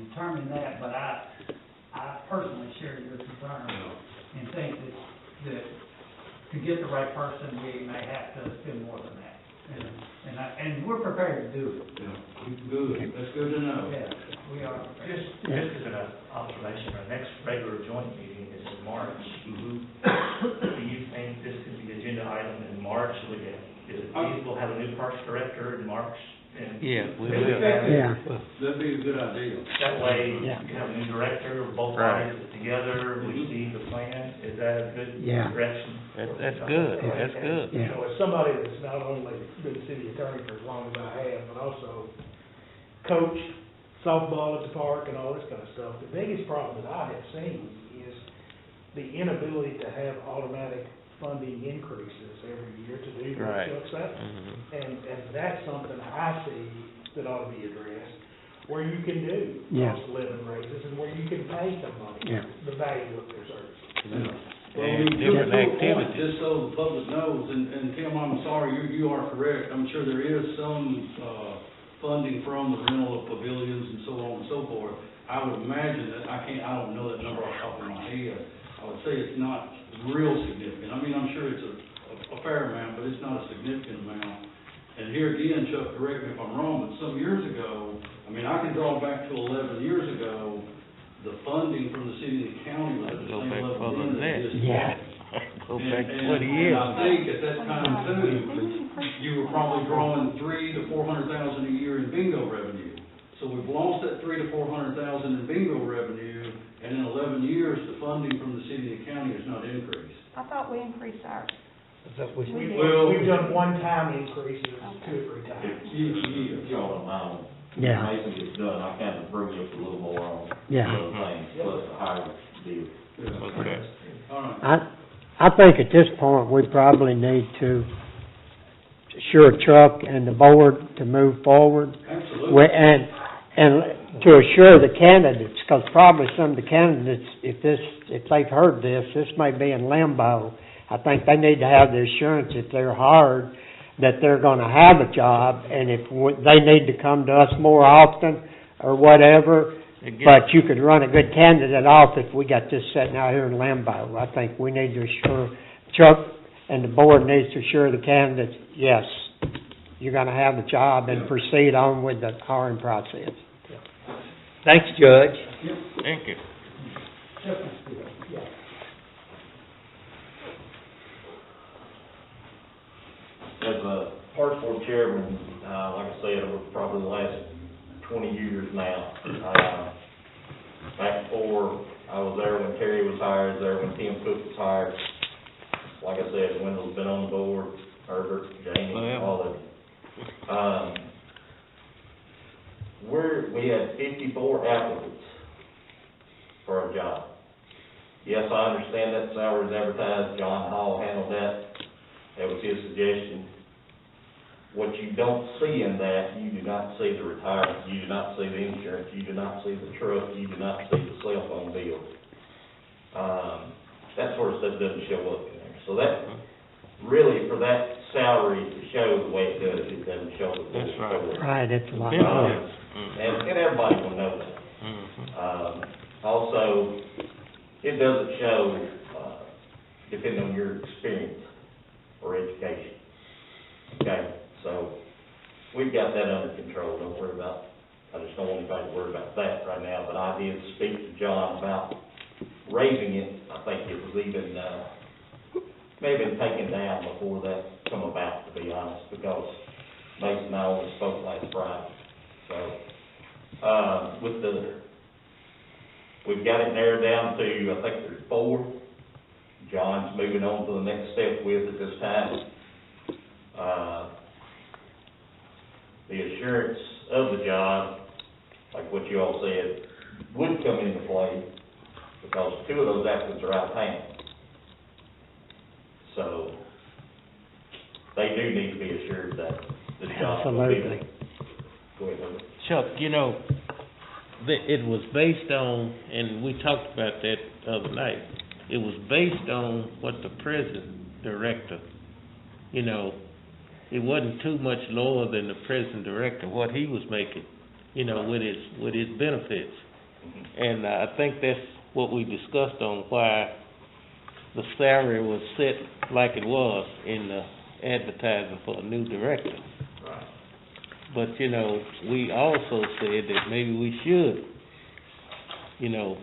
determining that, but I personally share your concern and think that to get the right person, we may have to spend more than that. And we're prepared to do it. Yeah, good, that's good to know. Yeah, we are. Just as an observation, our next regular joint meeting is in March. Do you think this could be an agenda item in March? Is it feasible to have a new parks director in March? Yeah, we will. Yeah. That'd be a good idea. That way, Yeah. you have a new director, both Right. parties together, we see the plan. Is that a good Yeah. direction? That's good, that's good. You know, as somebody that's not only been city attorney for as long as I have, but also coach softball at the park and all this kind of stuff, the biggest problem that I have seen is the inability to have automatic funding increases every year to do the Right. truck stuff. And that's something I see that ought to be addressed, where you can do Yeah. cost of living raises and where you can pay somebody Yeah. the value of their services. And different activities. Just so the public knows, and Tim, I'm sorry, you are correct, I'm sure there is some, funding from the rental of pavilions and so on and so forth. I would imagine that, I don't know that number off the top of my head, I would say it's not real significant. I mean, I'm sure it's a fair amount, but it's not a significant amount. And here again, Chuck, correct me if I'm wrong, but some years ago, I mean, I can draw back to 11 years ago, the funding from the city and the county was at the Go same back level further then than as it that. is Yeah. today. Go back And 20 years. I think at that time too, you were probably drawing $300,000 to $400,000 a year in bingo revenue. So we've lost that $300,000 to $400,000 in bingo revenue, and in 11 years, the funding from the city and the county has not increased. I thought we increased ours. We've done one-time increases 2 or 3 times. If y'all don't mind, Yeah. Mason gets done, I kind of bring you up a little more on Yeah. other things, plus the higher deal. Okay. All right. I think at this point, we probably need to assure Chuck and the board to move forward. Absolutely. And to assure the candidates, because probably some of the candidates, if they've heard this may be in limbo. I think they need to have the assurance if they're hired, that they're gonna have a job, and if they need to come to us more often, or whatever. But you could run a good candidate off if we got this sitting out here in limbo. I think we need to assure, Chuck and the board needs to assure the candidates, yes, you're gonna have a job, and proceed on with the hiring process. Thanks, Judge. Thank you. As a parks board chairman, like I said, over probably the last 20 years now. Back before I was there when Terry was hired, there when Tim Cook was hired. Like I said, Wendell's been on the board, Herbert, Jamie, all of them. We had 54 applicants for a job. Yes, I understand that salary's advertised. John Hall handled that. That was his suggestion. What you don't see in that, you do not see the retirement, you do not see the insurance, you do not see the truck, you do not see the cell phone bill. That sort of stuff doesn't show up in there. So that, really, for that salary to show the way it does, it doesn't show the way That's right. Right, it's a lot. and everybody will know that. Also, it doesn't show, depending on your experience or education. Okay, so we've got that under control. Don't worry about, I just don't want anybody to worry about that right now. But I did speak to John about raising it. I think it was even, may have been taken down before that come about, to be honest, because Mason and I only spoke last Friday. So, we've got it narrowed down to, I think there's 4. John's moving on to the next step with at this time. The assurance of the job, like what you all said, would come into play because 2 of those applicants are out of town. So, they do need to be assured that the job will be there. Absolutely. Go ahead, Herbert. Chuck, you know, it was based on, and we talked about that the other night, it was based on what the present director, you know, it wasn't too much lower than the present director, what he was making, you know, with his benefits. And I think that's what we discussed on why the salary was set like it was in the advertising for a new director. Right. But, you know, we also said that maybe we should, you know,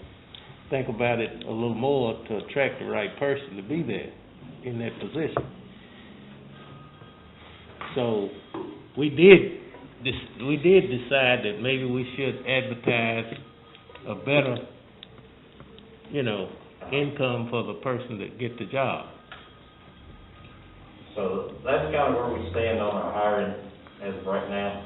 think about it a little more to attract the right person to be there in that position. So we did decide that maybe we should advertise a better, you know, income for the person that get the job. So that's kind of where we stand on our hiring as of right now.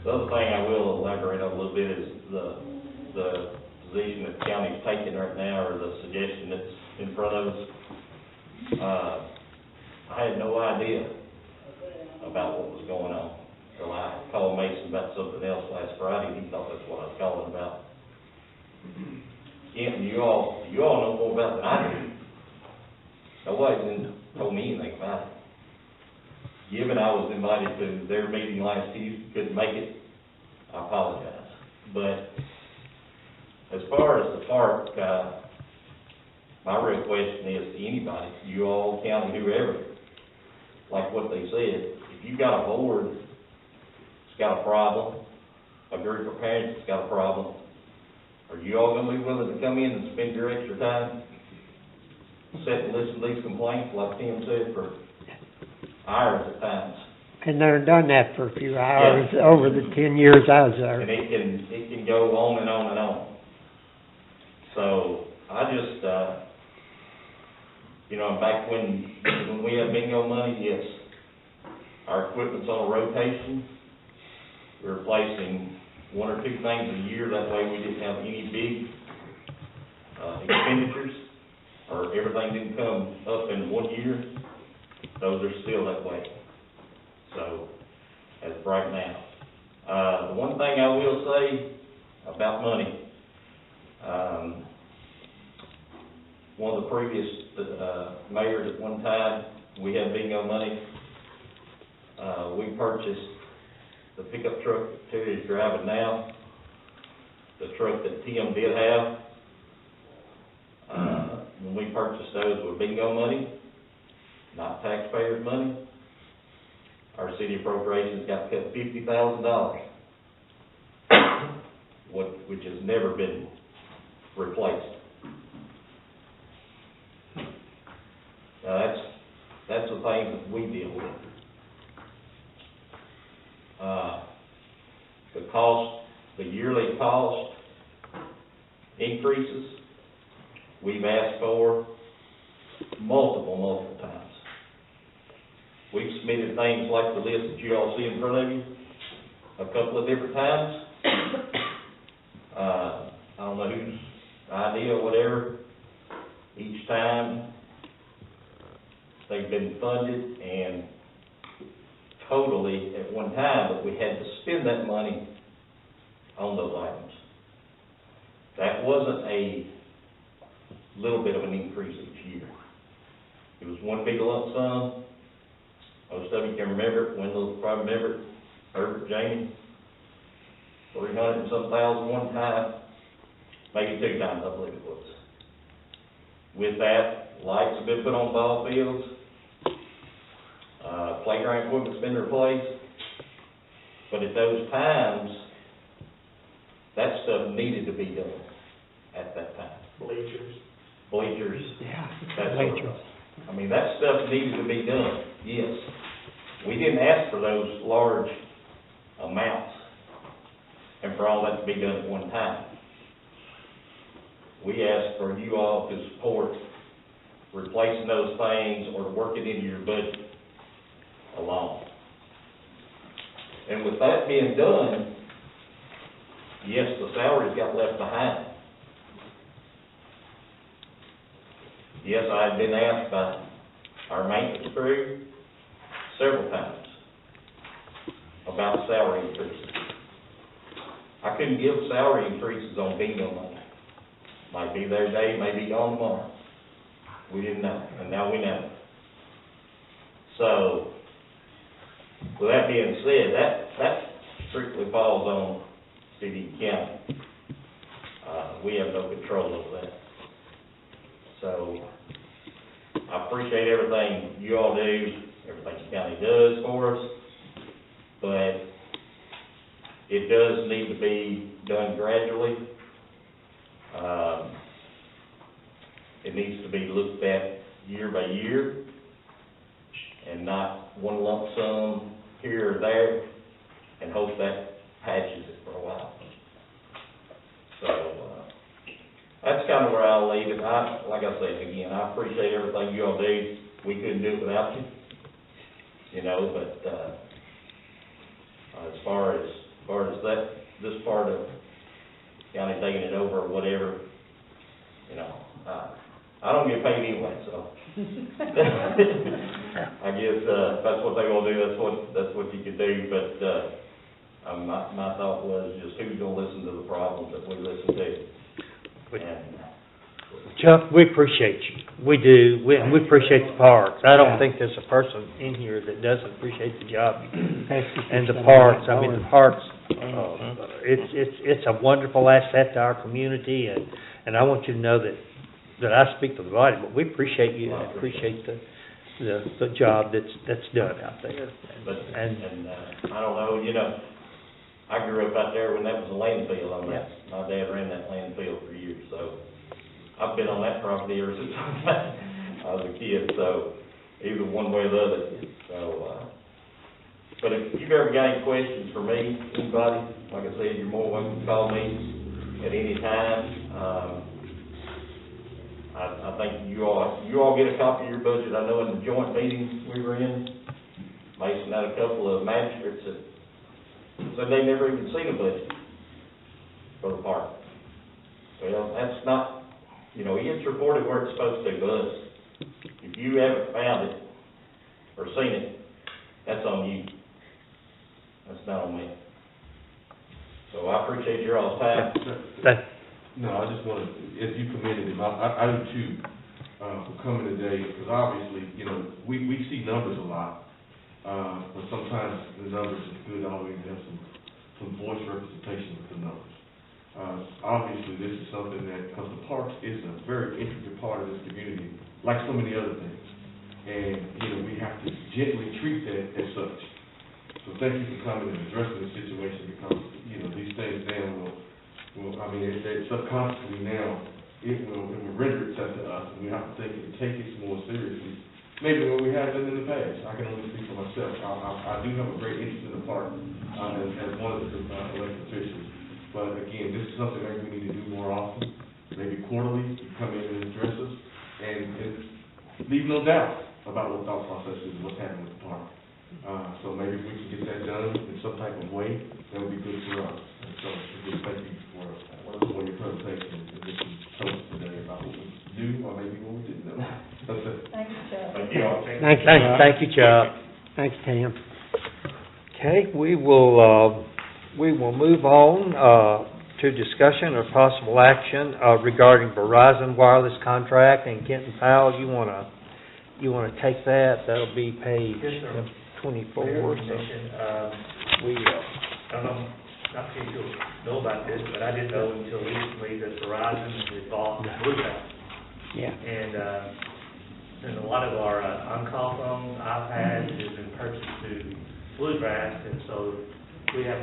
The other thing I will elaborate on a little bit is the position that the county's taking right now, or the suggestion that's in front of us. I had no idea about what was going on until I called Mason about something else last Friday. He thought that's what I was calling about. Kent, you all know more about it than I do. Nobody's told me anything about it. Given I was invited to their meeting last Tuesday, couldn't make it, I apologize. But as far as the park, my real question is to anybody, you all, county, whoever, like what they said, if you've got a board that's got a problem, a group of parents that's got a problem, are you all gonna be willing to come in and spend your extra time, sit and listen to these complaints, like Tim said, for hours at times? And they've done that for a few hours over the 10 years I was there. And it can go on and on and on. So I just, you know, back when we had bingo money, yes, our equipment's on a rotation. We're replacing one or two things a year. That way we didn't have any big expenditures, or everything didn't come up in 1 year. Those are still that way. So, as of right now. The one thing I will say about money, one of the previous mayors at one time, we had bingo money. We purchased the pickup truck that Terry's driving now, the truck that Tim did have. When we purchased those with bingo money, not taxpayers' money, our city appropriations got cut $50,000, which has never been replaced. Now that's the thing that we deal with. The cost, the yearly cost increases, we've asked for multiple times. We've submitted things like the list that you all see in front of you a couple of different times. I don't know whose idea or whatever. Each time they've been funded and totally at one time, but we had to spend that money on those items. That wasn't a little bit of an increase each year. It was one big lump sum. Most of you can remember it. Wendell probably remember it. Herbert, Jamie, 300 and some thousand one time, maybe two times, I believe it was. With that, lights have been put on ball fields. Playground equipment's been replaced. But at those times, that stuff needed to be done at that time. Bleachers. Yeah, That's bleachers. I mean, that stuff needed to be done, yes. We didn't ask for those large amounts and for all that to be done at one time. We asked for you all to support replacing those things or to work it into your budget alone. And with that being done, yes, the salaries got left behind. Yes, I have been asked by our maintenance crew several times about salary increases. I couldn't give salary increases on bingo money. Might be their day, may be gone tomorrow. We didn't know, and now we know. So, with that being said, that strictly falls on city and county. We have no control over that. So, I appreciate everything you all do, everything the county does for us, but it does need to be done gradually. It needs to be looked at year by year, and not one lump sum here or there, and hope that patches it for a while. So, that's kind of where I'll leave it. Like I said, again, I appreciate everything you all do. We couldn't do it without you, you know, but, as far as this part of county taking it over or whatever, you know, I don't get paid anyway, so. I guess, if that's what they gonna do, that's what you can do, but, my thought was just who's gonna listen to the problems that we listen to? And, Chuck, we appreciate you. We do. We appreciate the parks. I don't think there's a person in here that doesn't appreciate the job you do. And the parks, I mean, the parks, it's a wonderful asset to our community, and I want you to know that I speak for the body, but we appreciate you and appreciate the job that's done out there. And I don't know, you know, I grew up out there when that was a landfill on that. My dad ran that landfill for years, so I've been on that property ever since I was a kid, so either one way or the other. So, but if you've ever got any questions for me, anybody, like I said, you're more welcome to call me at any time. I think you all get a copy of your budget. I know in the joint meetings we were in, Mason had a couple of magistrates that said they never even seen a budget for the park. Well, that's not, you know, it's reported where it's supposed to us. If you haven't found it or seen it, that's on you. That's not on me. So I appreciate your all's time. No, I just wanted, as you commended him, I do too, for coming today, because obviously, you know, we see numbers a lot, but sometimes the numbers is good, always have some voice representation with the numbers. Obviously, this is something that, because the parks is a very intricate part of this community, like so many other things, and, you know, we have to gently treat that as such. So thank you for coming and addressing the situation, because, you know, these things now I mean, it's subconsciously now, it will render itself to us, and we have to take it more seriously. Maybe what we have done in the past. I can only speak for myself. I do have a great interest in the park, as one of the elected officials. But again, this is something that we need to do more often, maybe quarterly, you come in and address us, and leave no doubt about what thought process is and what's happening with the park. So maybe if we can get that done in some type of way, that would be good for us. And so, again, thank you for your presentation and this toast today about what we do or maybe what we didn't know. That's it. Thank you, Chuck. Thank you all. Thank you, Chuck. Thanks, Tam. Okay, we will move on to discussion or possible action regarding Verizon wireless contract. And Kenton Powell, you wanna take that? That'll be page 24. Commission, I don't know, not sure if you'll know about this, but I didn't know until recently that Verizon had bought Bluegrass. Yeah. And a lot of our on-call phones, iPads, have been purchased through Bluegrass, and so we have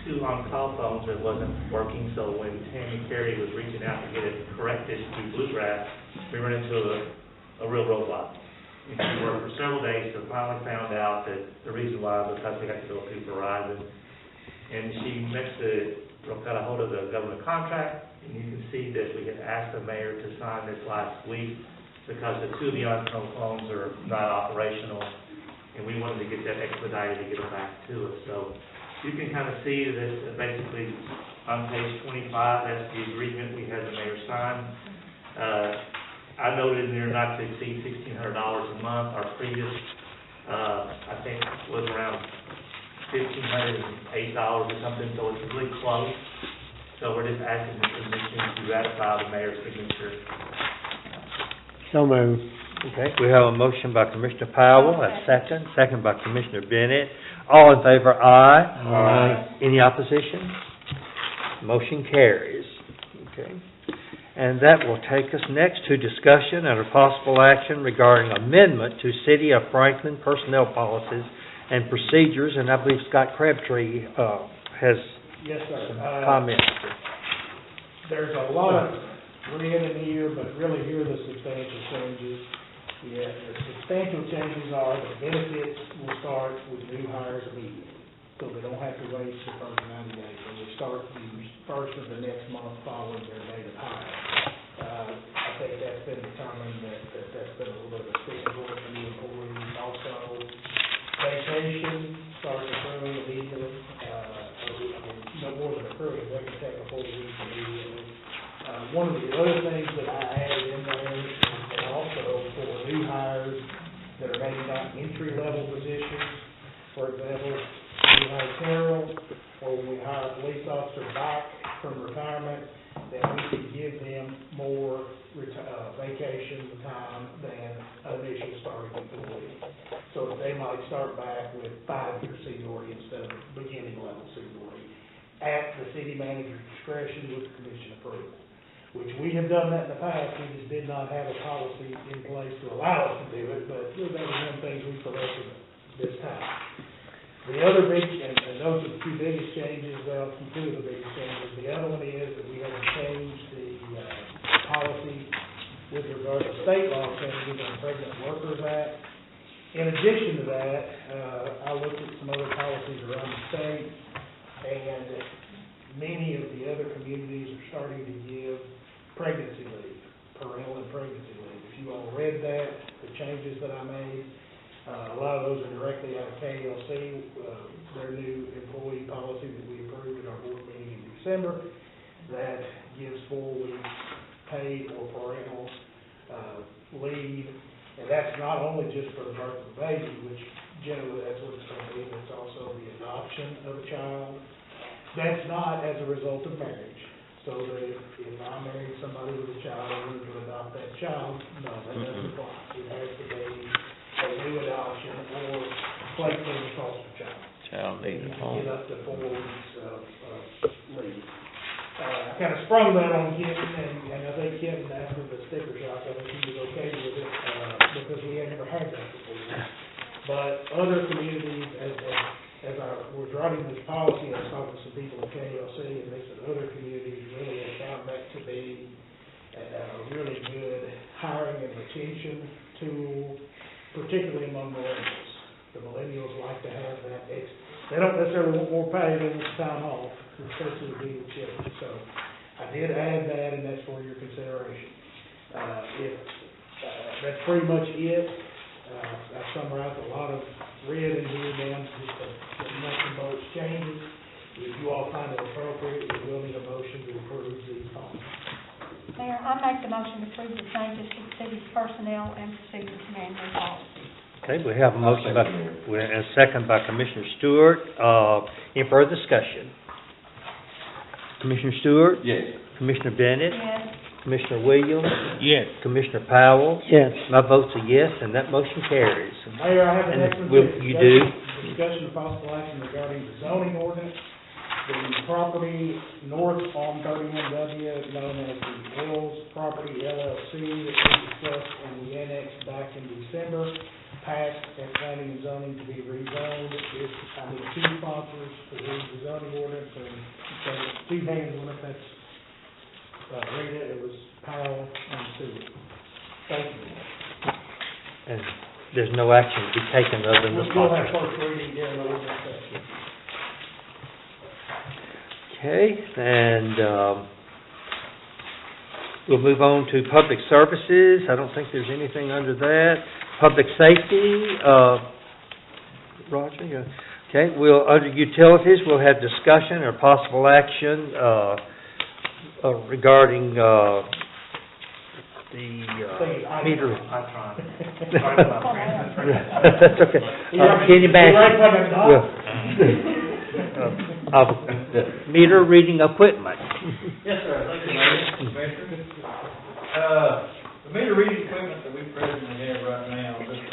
2 on-call phones that wasn't working. So when Tammy Carey was reaching out to get it corrected through Bluegrass, we ran into a real roadblock. And she worked for several days to finally found out that the reason why was because we had to go through Verizon. And she got a hold of the government contract, and you can see that we had asked the mayor to sign this last week because the 2 of the on-call phones are not operational, and we wanted to get that expedited to get them back to us. So you can kind of see that basically on page 25, that's the agreement we had the mayor sign. I noted in there not to exceed $1,600 a month. Our previous, I think, was around $1,508 or something, so it's really close. So we're just asking the commission to ratify the mayor's signature. So moved. Okay, we have a motion by Commissioner Powell, a second by Commissioner Bennett. All in favor, aye. Aye. Any opposition? Motion carries. Okay. And that will take us next to discussion and a possible action regarding amendment to City of Franklin personnel policies and procedures, and I believe Scott Crabtree has Yes, sir. some comments. There's a lot of red in here, but really here are the substantial changes. Yeah, the substantial changes are the benefits will start with new hires immediately, so they don't have to wait the first 90 days. They will start the first of the next month following their date of hire. I think that's been determined that's been a little bit of a sticking point for new employees. Also, vacation starts accruing immediately. No more than accruing, they can take a full week immediately. One of the other things that I added in there, and also for new hires that are maybe not entry-level positions, for example, we hire general, or when we hire a police officer back from retirement, that we can give them more vacation time than initial starting employee. So they might start back with 5-year seniority instead of beginning level seniority at the city manager's discretion with the commission approval, which we have done that in the past. We just did not have a policy in place to allow us to do it, but that was one of the things we corrected this time. The other big, and those are the two biggest changes, well, two of the biggest changes. The other one is that we have changed the policy with regard to state law changes on Pregnant Workers Act. In addition to that, I looked at some other policies around the state, and many of the other communities are starting to give pregnancy leave, parental and pregnancy leave. If you all read that, the changes that I made, a lot of those are directly out of KLC, their new employee policy that we approved at our board meeting in December, that gives 4 weeks paid or parental leave. And that's not only just for the birth of a baby, which generally that's what it's going to be, but it's also the adoption of a child. That's not as a result of marriage. So that if I married somebody with a child and wanted to adopt that child, no, that doesn't apply. It has to be a new adoption or placement in a foster child. Child need a home. Get up to 4 weeks of leave. I kind of sprung that on Kenton, and I think Kenton, after the sticker shock, I think he was okay with it, because we had never had that before. But other communities, as I was writing this policy, I was talking to some people at KLC, and they said other communities really have found that to be a really good hiring and retention tool, particularly among millennials. The millennials like to have that they don't necessarily want more pay, they want time off, especially being with children. So I did add that, and that's for your consideration. That's pretty much it. I summarized a lot of red in here, down to just the nuts and bolts changes. If you all find it appropriate, we will need a motion to approve these policies. Mayor, I make the motion to approve the changes to the city's personnel and procedures manual policy. Okay, we have a motion by, and a second by Commissioner Stewart. Any further discussion? Commissioner Stewart? Yes. Commissioner Bennett? Yes. Commissioner Williams? Yes. Commissioner Powell? Yes. My vote's a yes, and that motion carries. Mayor, I have an And excellent you do? discussion of possible action regarding the zoning ordinance. The property north on 31W, known as the Hills Property LLC, that we discussed and we annexed back in December, passed at planning and zoning to be rezoned. I need 2 sponsors to read the zoning ordinance, and so 2 hands on it. That's Rita, it was Powell and Stewart. Thank you. And there's no action to be taken other than the We'll have sponsor. first reading during the ordinance session. Okay, and we'll move on to public services. I don't think there's anything under that. Public safety, Roger, yeah. Okay, under utilities, we'll have discussion or possible action regarding the meter. I tried. That's okay. City manager. of meter reading equipment. Yes, sir, thank you, Mayor, Commissioner. The meter reading equipment that we presently have right now, just to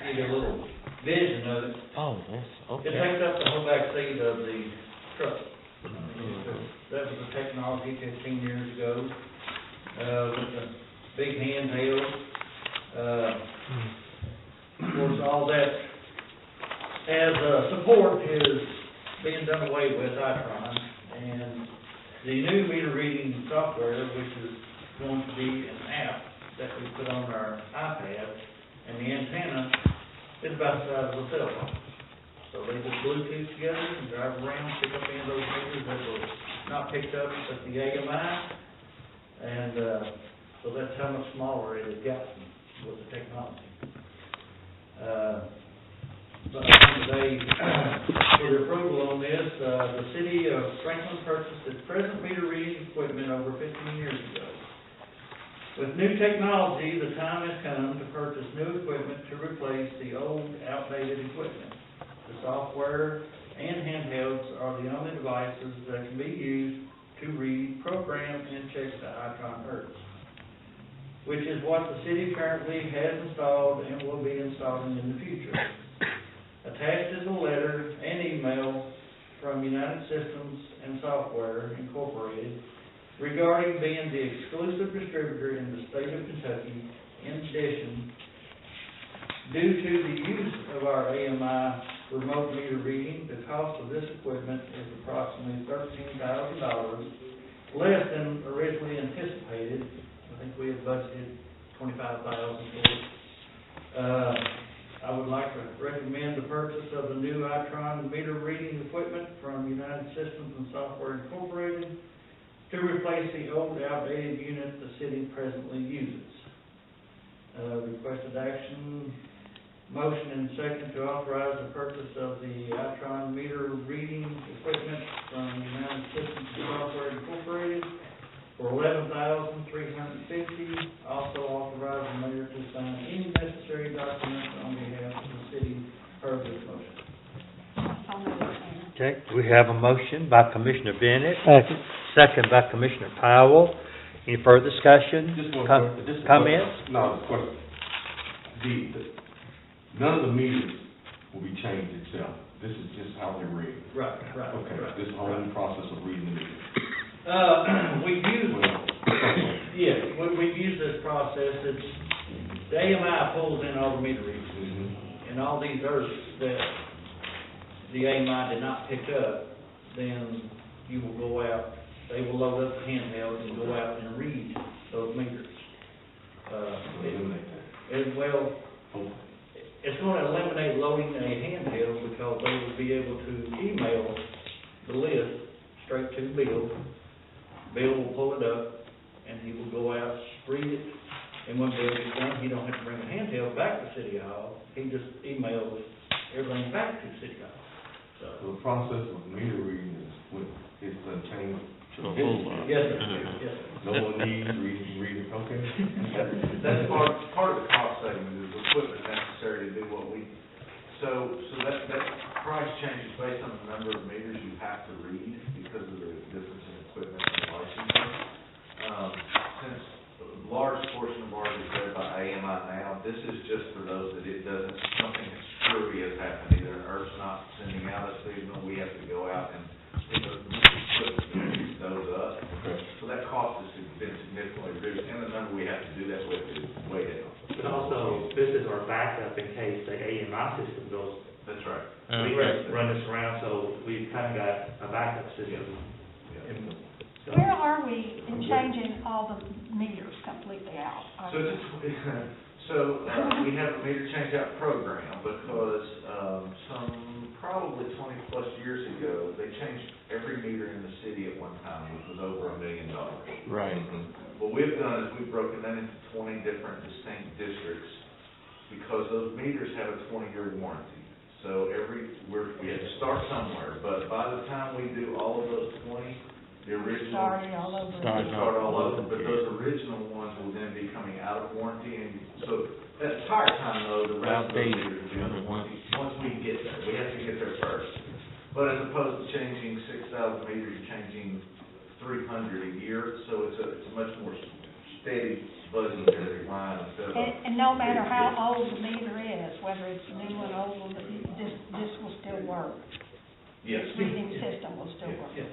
give you a little vision of it, Oh, yes, it okay. takes up the whole back seat of the truck. That was the technology 15 years ago, with the big handheld. Of course, all that as support is being done away with, Itron, and the new meter reading software, which is going to be an app that we put on our iPad, and the antenna is about the size of a cell phone. So they just Bluetooth together and drive around, pick up any of those meters that were not picked up at the AMI, and so that's how much smaller it has gotten with the technology. But I think today, for the approval on this, the city of Franklin purchased its present meter reading equipment over 15 years ago. With new technology, the time has come to purchase new equipment to replace the old, outdated equipment. The software and handhelds are the only devices that can be used to read, program, and check the Itron hertz, which is what the city currently has installed and will be installing in the future. Attached is a letter and email from United Systems and Software Incorporated regarding being the exclusive distributor in the state of Kentucky. In addition, due to the use of our AMI remote meter reading, the cost of this equipment is approximately $13,000, less than originally anticipated. I think we had budgeted $25,000 for it. I would like to recommend the purchase of the new Itron meter reading equipment from United Systems and Software Incorporated to replace the old outdated unit the city presently uses. Requested action, motion and second to authorize the purchase of the Itron meter reading equipment from United Systems and Software Incorporated for $11,350. Also authorize the mayor to sign any necessary documents on behalf of the city per this motion. Okay, we have a motion by Commissioner Bennett, Second. second by Commissioner Powell. Any further discussion? Just one Comments? No, question. None of the meters will be changed itself. This is just how they read. Right. Okay, this is the whole process of reading the meters. We've used this process. It's, the AMI pulls in all the meter readings, and all these earths that the AMI did not pick up, then you will go out, they will load up the handheld and go out and read those meters. It's going to eliminate loading a handheld because they will be able to email the list straight to Bill. Bill will pull it up, and he will go out, read it, and when Bill is done, he don't have to bring a handheld back to City Hall. He just emails everything back to City Hall. So The process of meter reading is unchanged. yes, sir. Yes, sir. No one needs reading, okay? That's part of the cost segment is equipment necessary to do what we, so that price changes based on the number of meters you have to read because of the difference in equipment and licensing. Since a large portion of ours is read by AMI now, this is just for those that it doesn't, something screwy has happened, either an ERF's not sending out a signal, we have to go out and pick up those up. Okay. So that cost has been significantly reduced, and the number we have to do that with is way down. But also, this is our backup in case the AMI system goes. That's right. We run this around, so we've kind of got a backup system. So- Where are we in changing all the meters completely out? So we have a meter change out program because probably 20 plus years ago, they changed every meter in the city at one time, which was over $1 million. Right. What we've done is we've broken that into 20 different distinct districts because those meters have a 20-year warranty. So we had to start somewhere, but by the time we do all of those 20, the original start all over. But those original ones will then be coming out of warranty, and so that entire time though, the rest of the meters will be under warranty. Once we get there, we have to get there first. But as opposed to changing 6,000 meters, you're changing 300 a year, so it's a much more steady budgetary line instead of. And no matter how old the meter is, whether it's new and old, this will still work. Yes. This reading system will still work. Yes.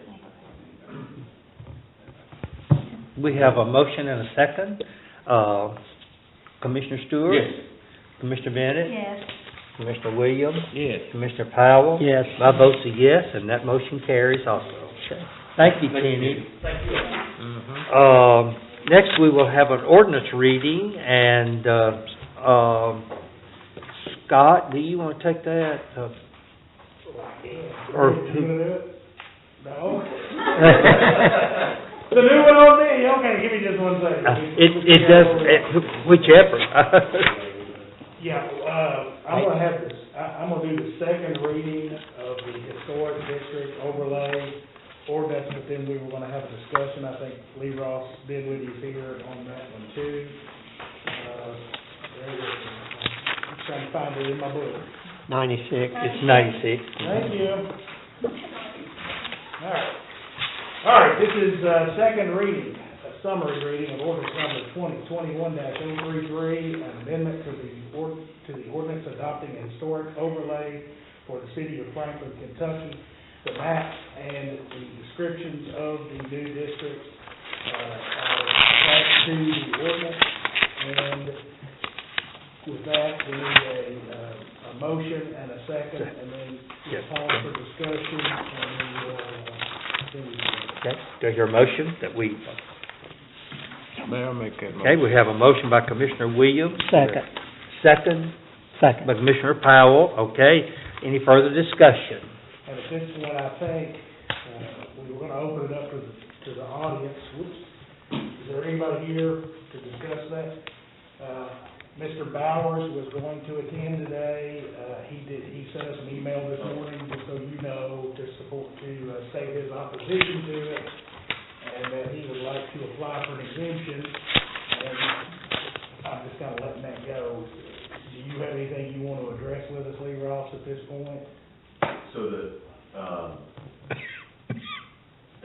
We have a motion and a second. Commissioner Stewart? Yes. Commissioner Bennett? Yes. Commissioner Williams? Yes. Commissioner Powell? Yes. My vote's a yes, and that motion carries also. Thank you, Kenny. Thank you. Next, we will have an ordinance reading, and Scott, do you want to take that? Or You who? gonna do it? No? The new one on me, okay, give me just one second. It does, whichever. Yeah, I'm gonna have this, I'm gonna do the second reading of the historic district overlay ordinance, but then we were gonna have a discussion. I think Lee Ross Dinwiddie's here on that one too. There it is. I'm trying to find it in my book. 96. It's 96. Thank you. All right, this is second reading, a summary reading of ordinance number 2021-033, an amendment to the ordinance adopting a historic overlay for the city of Franklin, Kentucky. The maps and the descriptions of the new districts are attached to the ordinance. And with that, we need a motion and a second, and then we'll pause for discussion, and then we'll Okay, do I hear a motion that we, May I make that okay, motion? we have a motion by Commissioner Williams. Second. Second Second. by Commissioner Powell, okay. Any further discussion? And at this point, I think, we were gonna open it up to the audience. Whoops. Is there anybody here to discuss that? Mr. Bowers was going to attend today. He sent us an email this morning, just so you know, to state his opposition to it, and that he would like to apply for an exemption. And I'm just kinda letting that go. Do you have anything you want to address with us, Lee Ross, at this point? So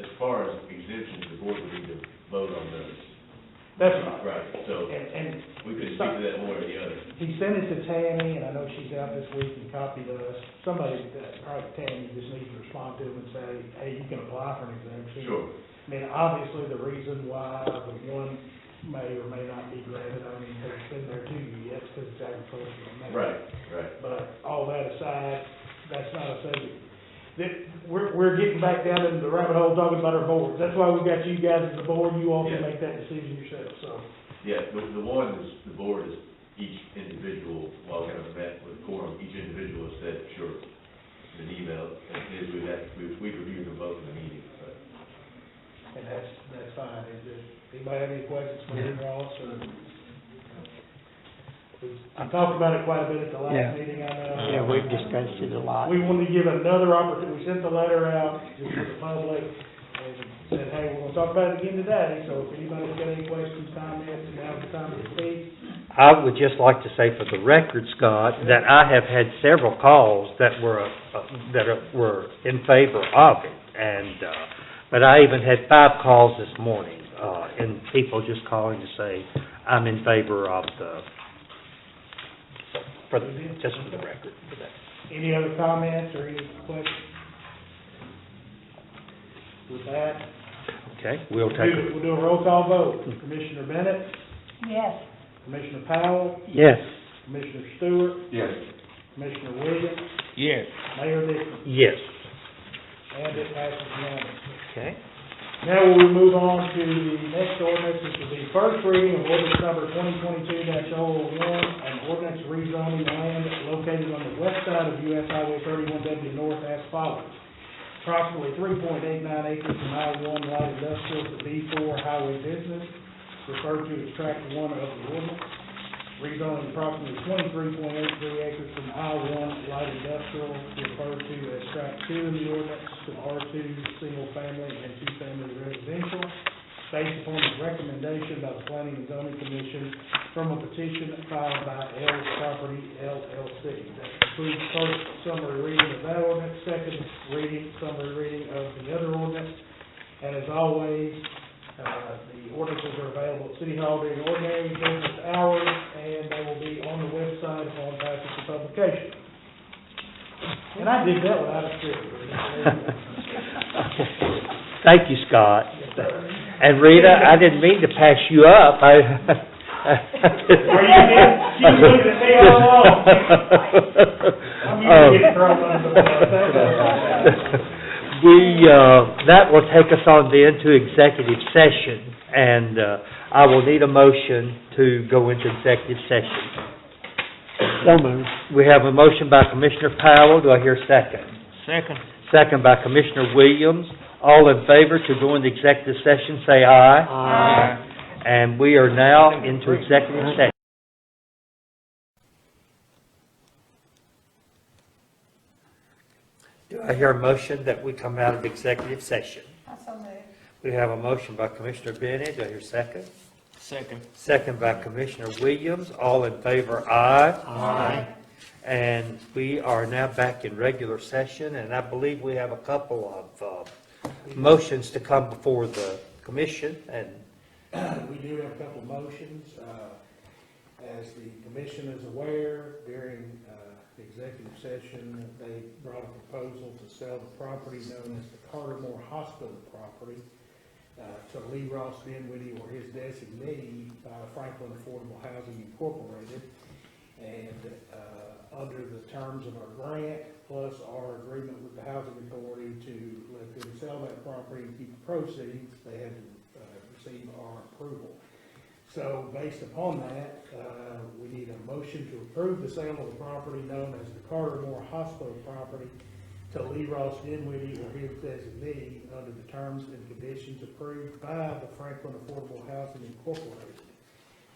as far as exemptions, the board would need to vote on those. That's right. Right, so And we could speak to that more or the other. he sent it to Tammy, and I know she's out this week and copied us. Somebody, probably Tammy, just needs to respond to him and say, hey, you can apply for an exemption. Sure. I mean, obviously, the reason why the one may or may not be granted, I mean, it's been there to you yet, because it's agricultural. Right. But all that aside, that's not a subject. We're getting back down into the rabbit hole talking about our boards. That's why we got you guys as the board. You all can Yeah. make that decision yourself, so. Yeah, the board is each individual, while we have met with quorum, each individual has said, sure, an email, and we've reviewed them both in the meeting, but. And that's fine. Anybody have any questions for Lee Ross, or? I talked about it quite a bit at the Yeah. last meeting, I know. Yeah, we've discussed it a lot. We wanted to give another opportunity. We sent the letter out just to the public and said, hey, we're gonna talk about it again today, so if anybody's got any questions, comments, now's the time to speak. I would just like to say for the record, Scott, that I have had several calls that were in favor of it, and, but I even had 5 calls this morning, and people just calling to say, I'm in favor of just for the record. Any other comments or any questions? With that, Okay, we'll take it. we'll do a roll call vote. Commissioner Bennett, Yes. Commissioner Powell, Yes. Commissioner Stewart, Yes. Commissioner Williams, Yes. Mayor Dixon, Yes. and it passes unanimously. Okay. Now we will move on to the next ordinance, which is the first reading of ordinance number 2022-001, an ordinance rezoning land located on the west side of US Highway 31W North as follows. Approximately 3.89 acres from I-1 light industrial to B4 highway business, referred to as tract 1 of the ordinance. Rezoning approximately 23.83 acres from I-1 light industrial, referred to as tract 2 in the ordinance, to R2 single family and 2 family residential. based upon the recommendation by the Planning and Zoning Commission from a petition filed by L's Property LLC. That includes first summary reading of that ordinance, second summary reading of the other ordinance. And as always, the ordinances are available at City Hall during ordinary business hours, and they will be on the website upon passage of publication. And I did that without a script. Thank you, Scott. And Rita, I didn't mean to pass you up. Or you did, she was looking at me all along. I'm used to getting thrown under the bus. That will take us on into executive session, and I will need a motion to go into executive session. So moved. We have a motion by Commissioner Powell. Do I hear a second? Second. Second by Commissioner Williams. All in favor to go into executive session, say aye. Aye. And we are now into executive session. Do I hear a motion that we come out of executive session? I so moved. We have a motion by Commissioner Bennett. Do I hear a second? Second. Second by Commissioner Williams. All in favor, aye. Aye. And we are now back in regular session, and I believe we have a couple of motions to come before the commission, and We do have a couple of motions. As the commission is aware, during the executive session, they brought a proposal to sell the property known as the Cartermore Hospital property to Lee Ross Dinwiddie or his designee by Franklin Affordable Housing Incorporated. And under the terms of our grant, plus our agreement with the housing authority to let them sell that property and keep the proceeds, they had to receive our approval. So based upon that, we need a motion to approve the sale of the property known as the Cartermore Hospital property to Lee Ross Dinwiddie or his designee under the terms and conditions approved by the Franklin Affordable Housing Incorporated.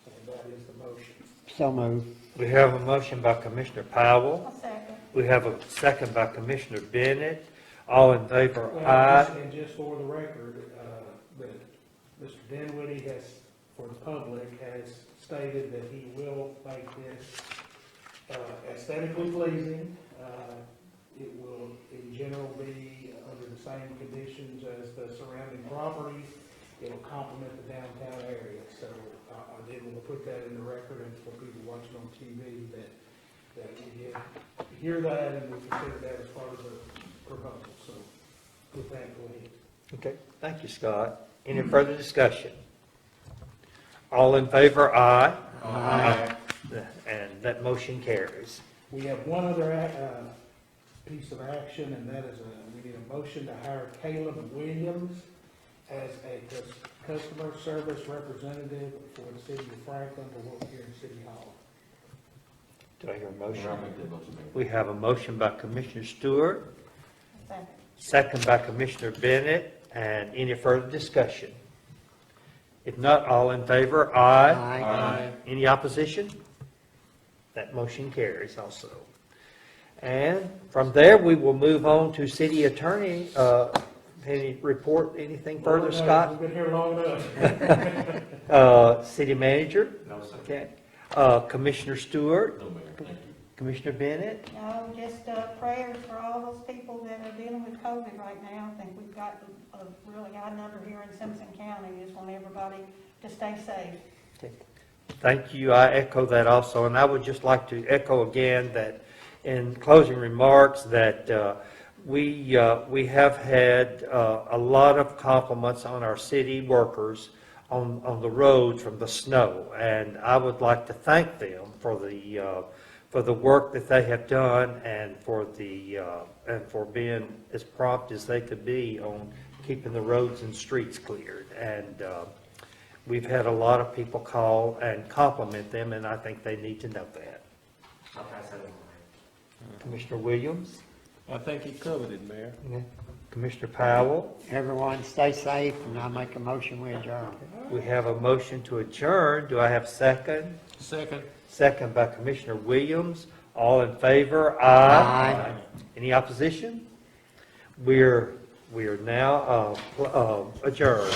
And that is the motion. So moved. we have a motion by Commissioner Powell. I'll second. We have a second by Commissioner Bennett. All in favor, Well, aye. and just for the record, that Mr. Dinwiddie has, for the public, has stated that he will make this aesthetically pleasing. It will, in general, be under the same conditions as the surrounding properties. It'll complement the downtown area. So I did want to put that in the record, and for people watching on TV, that we did hear that, and we consider that as part of the proposal. So with that, go ahead. Okay, thank you, Scott. Any further discussion? All in favor, aye. Aye. And that motion carries. We have one other piece of action, and that is we need a motion to hire Caleb Williams as a customer service representative for the city of Franklin to work here in City Hall. Do I hear a motion? I'll make that motion. We have a motion by Commissioner Stewart, Second. second by Commissioner Bennett, and any further discussion? If not, all in favor, aye. Aye. Any opposition? That motion carries also. And from there, we will move on to city attorney. Any report, anything further, No, Scott? We've been here long enough. City manager? No, sir. Okay. Commissioner Stewart? No, Mayor, thank you. Commissioner Bennett? No, just prayers for all those people that are dealing with COVID right now. I think we've got a really high number here in Simpson County. Just want everybody to stay safe. Okay. Thank you. I echo that also. And I would just like to echo again that in closing remarks that we have had a lot of compliments on our city workers on the road from the snow. And I would like to thank them for the work that they have done and for being as prompt as they could be on keeping the roads and streets cleared. And we've had a lot of people call and compliment them, and I think they need to know that. I'll pass that on. Commissioner Williams? I think he covered it, Mayor. Commissioner Powell? Everyone stay safe, and I make a motion we adjourn. We have a motion to adjourn. Do I have a second? Second. Second by Commissioner Williams. All in favor? Aye. Any opposition? We are now adjourned.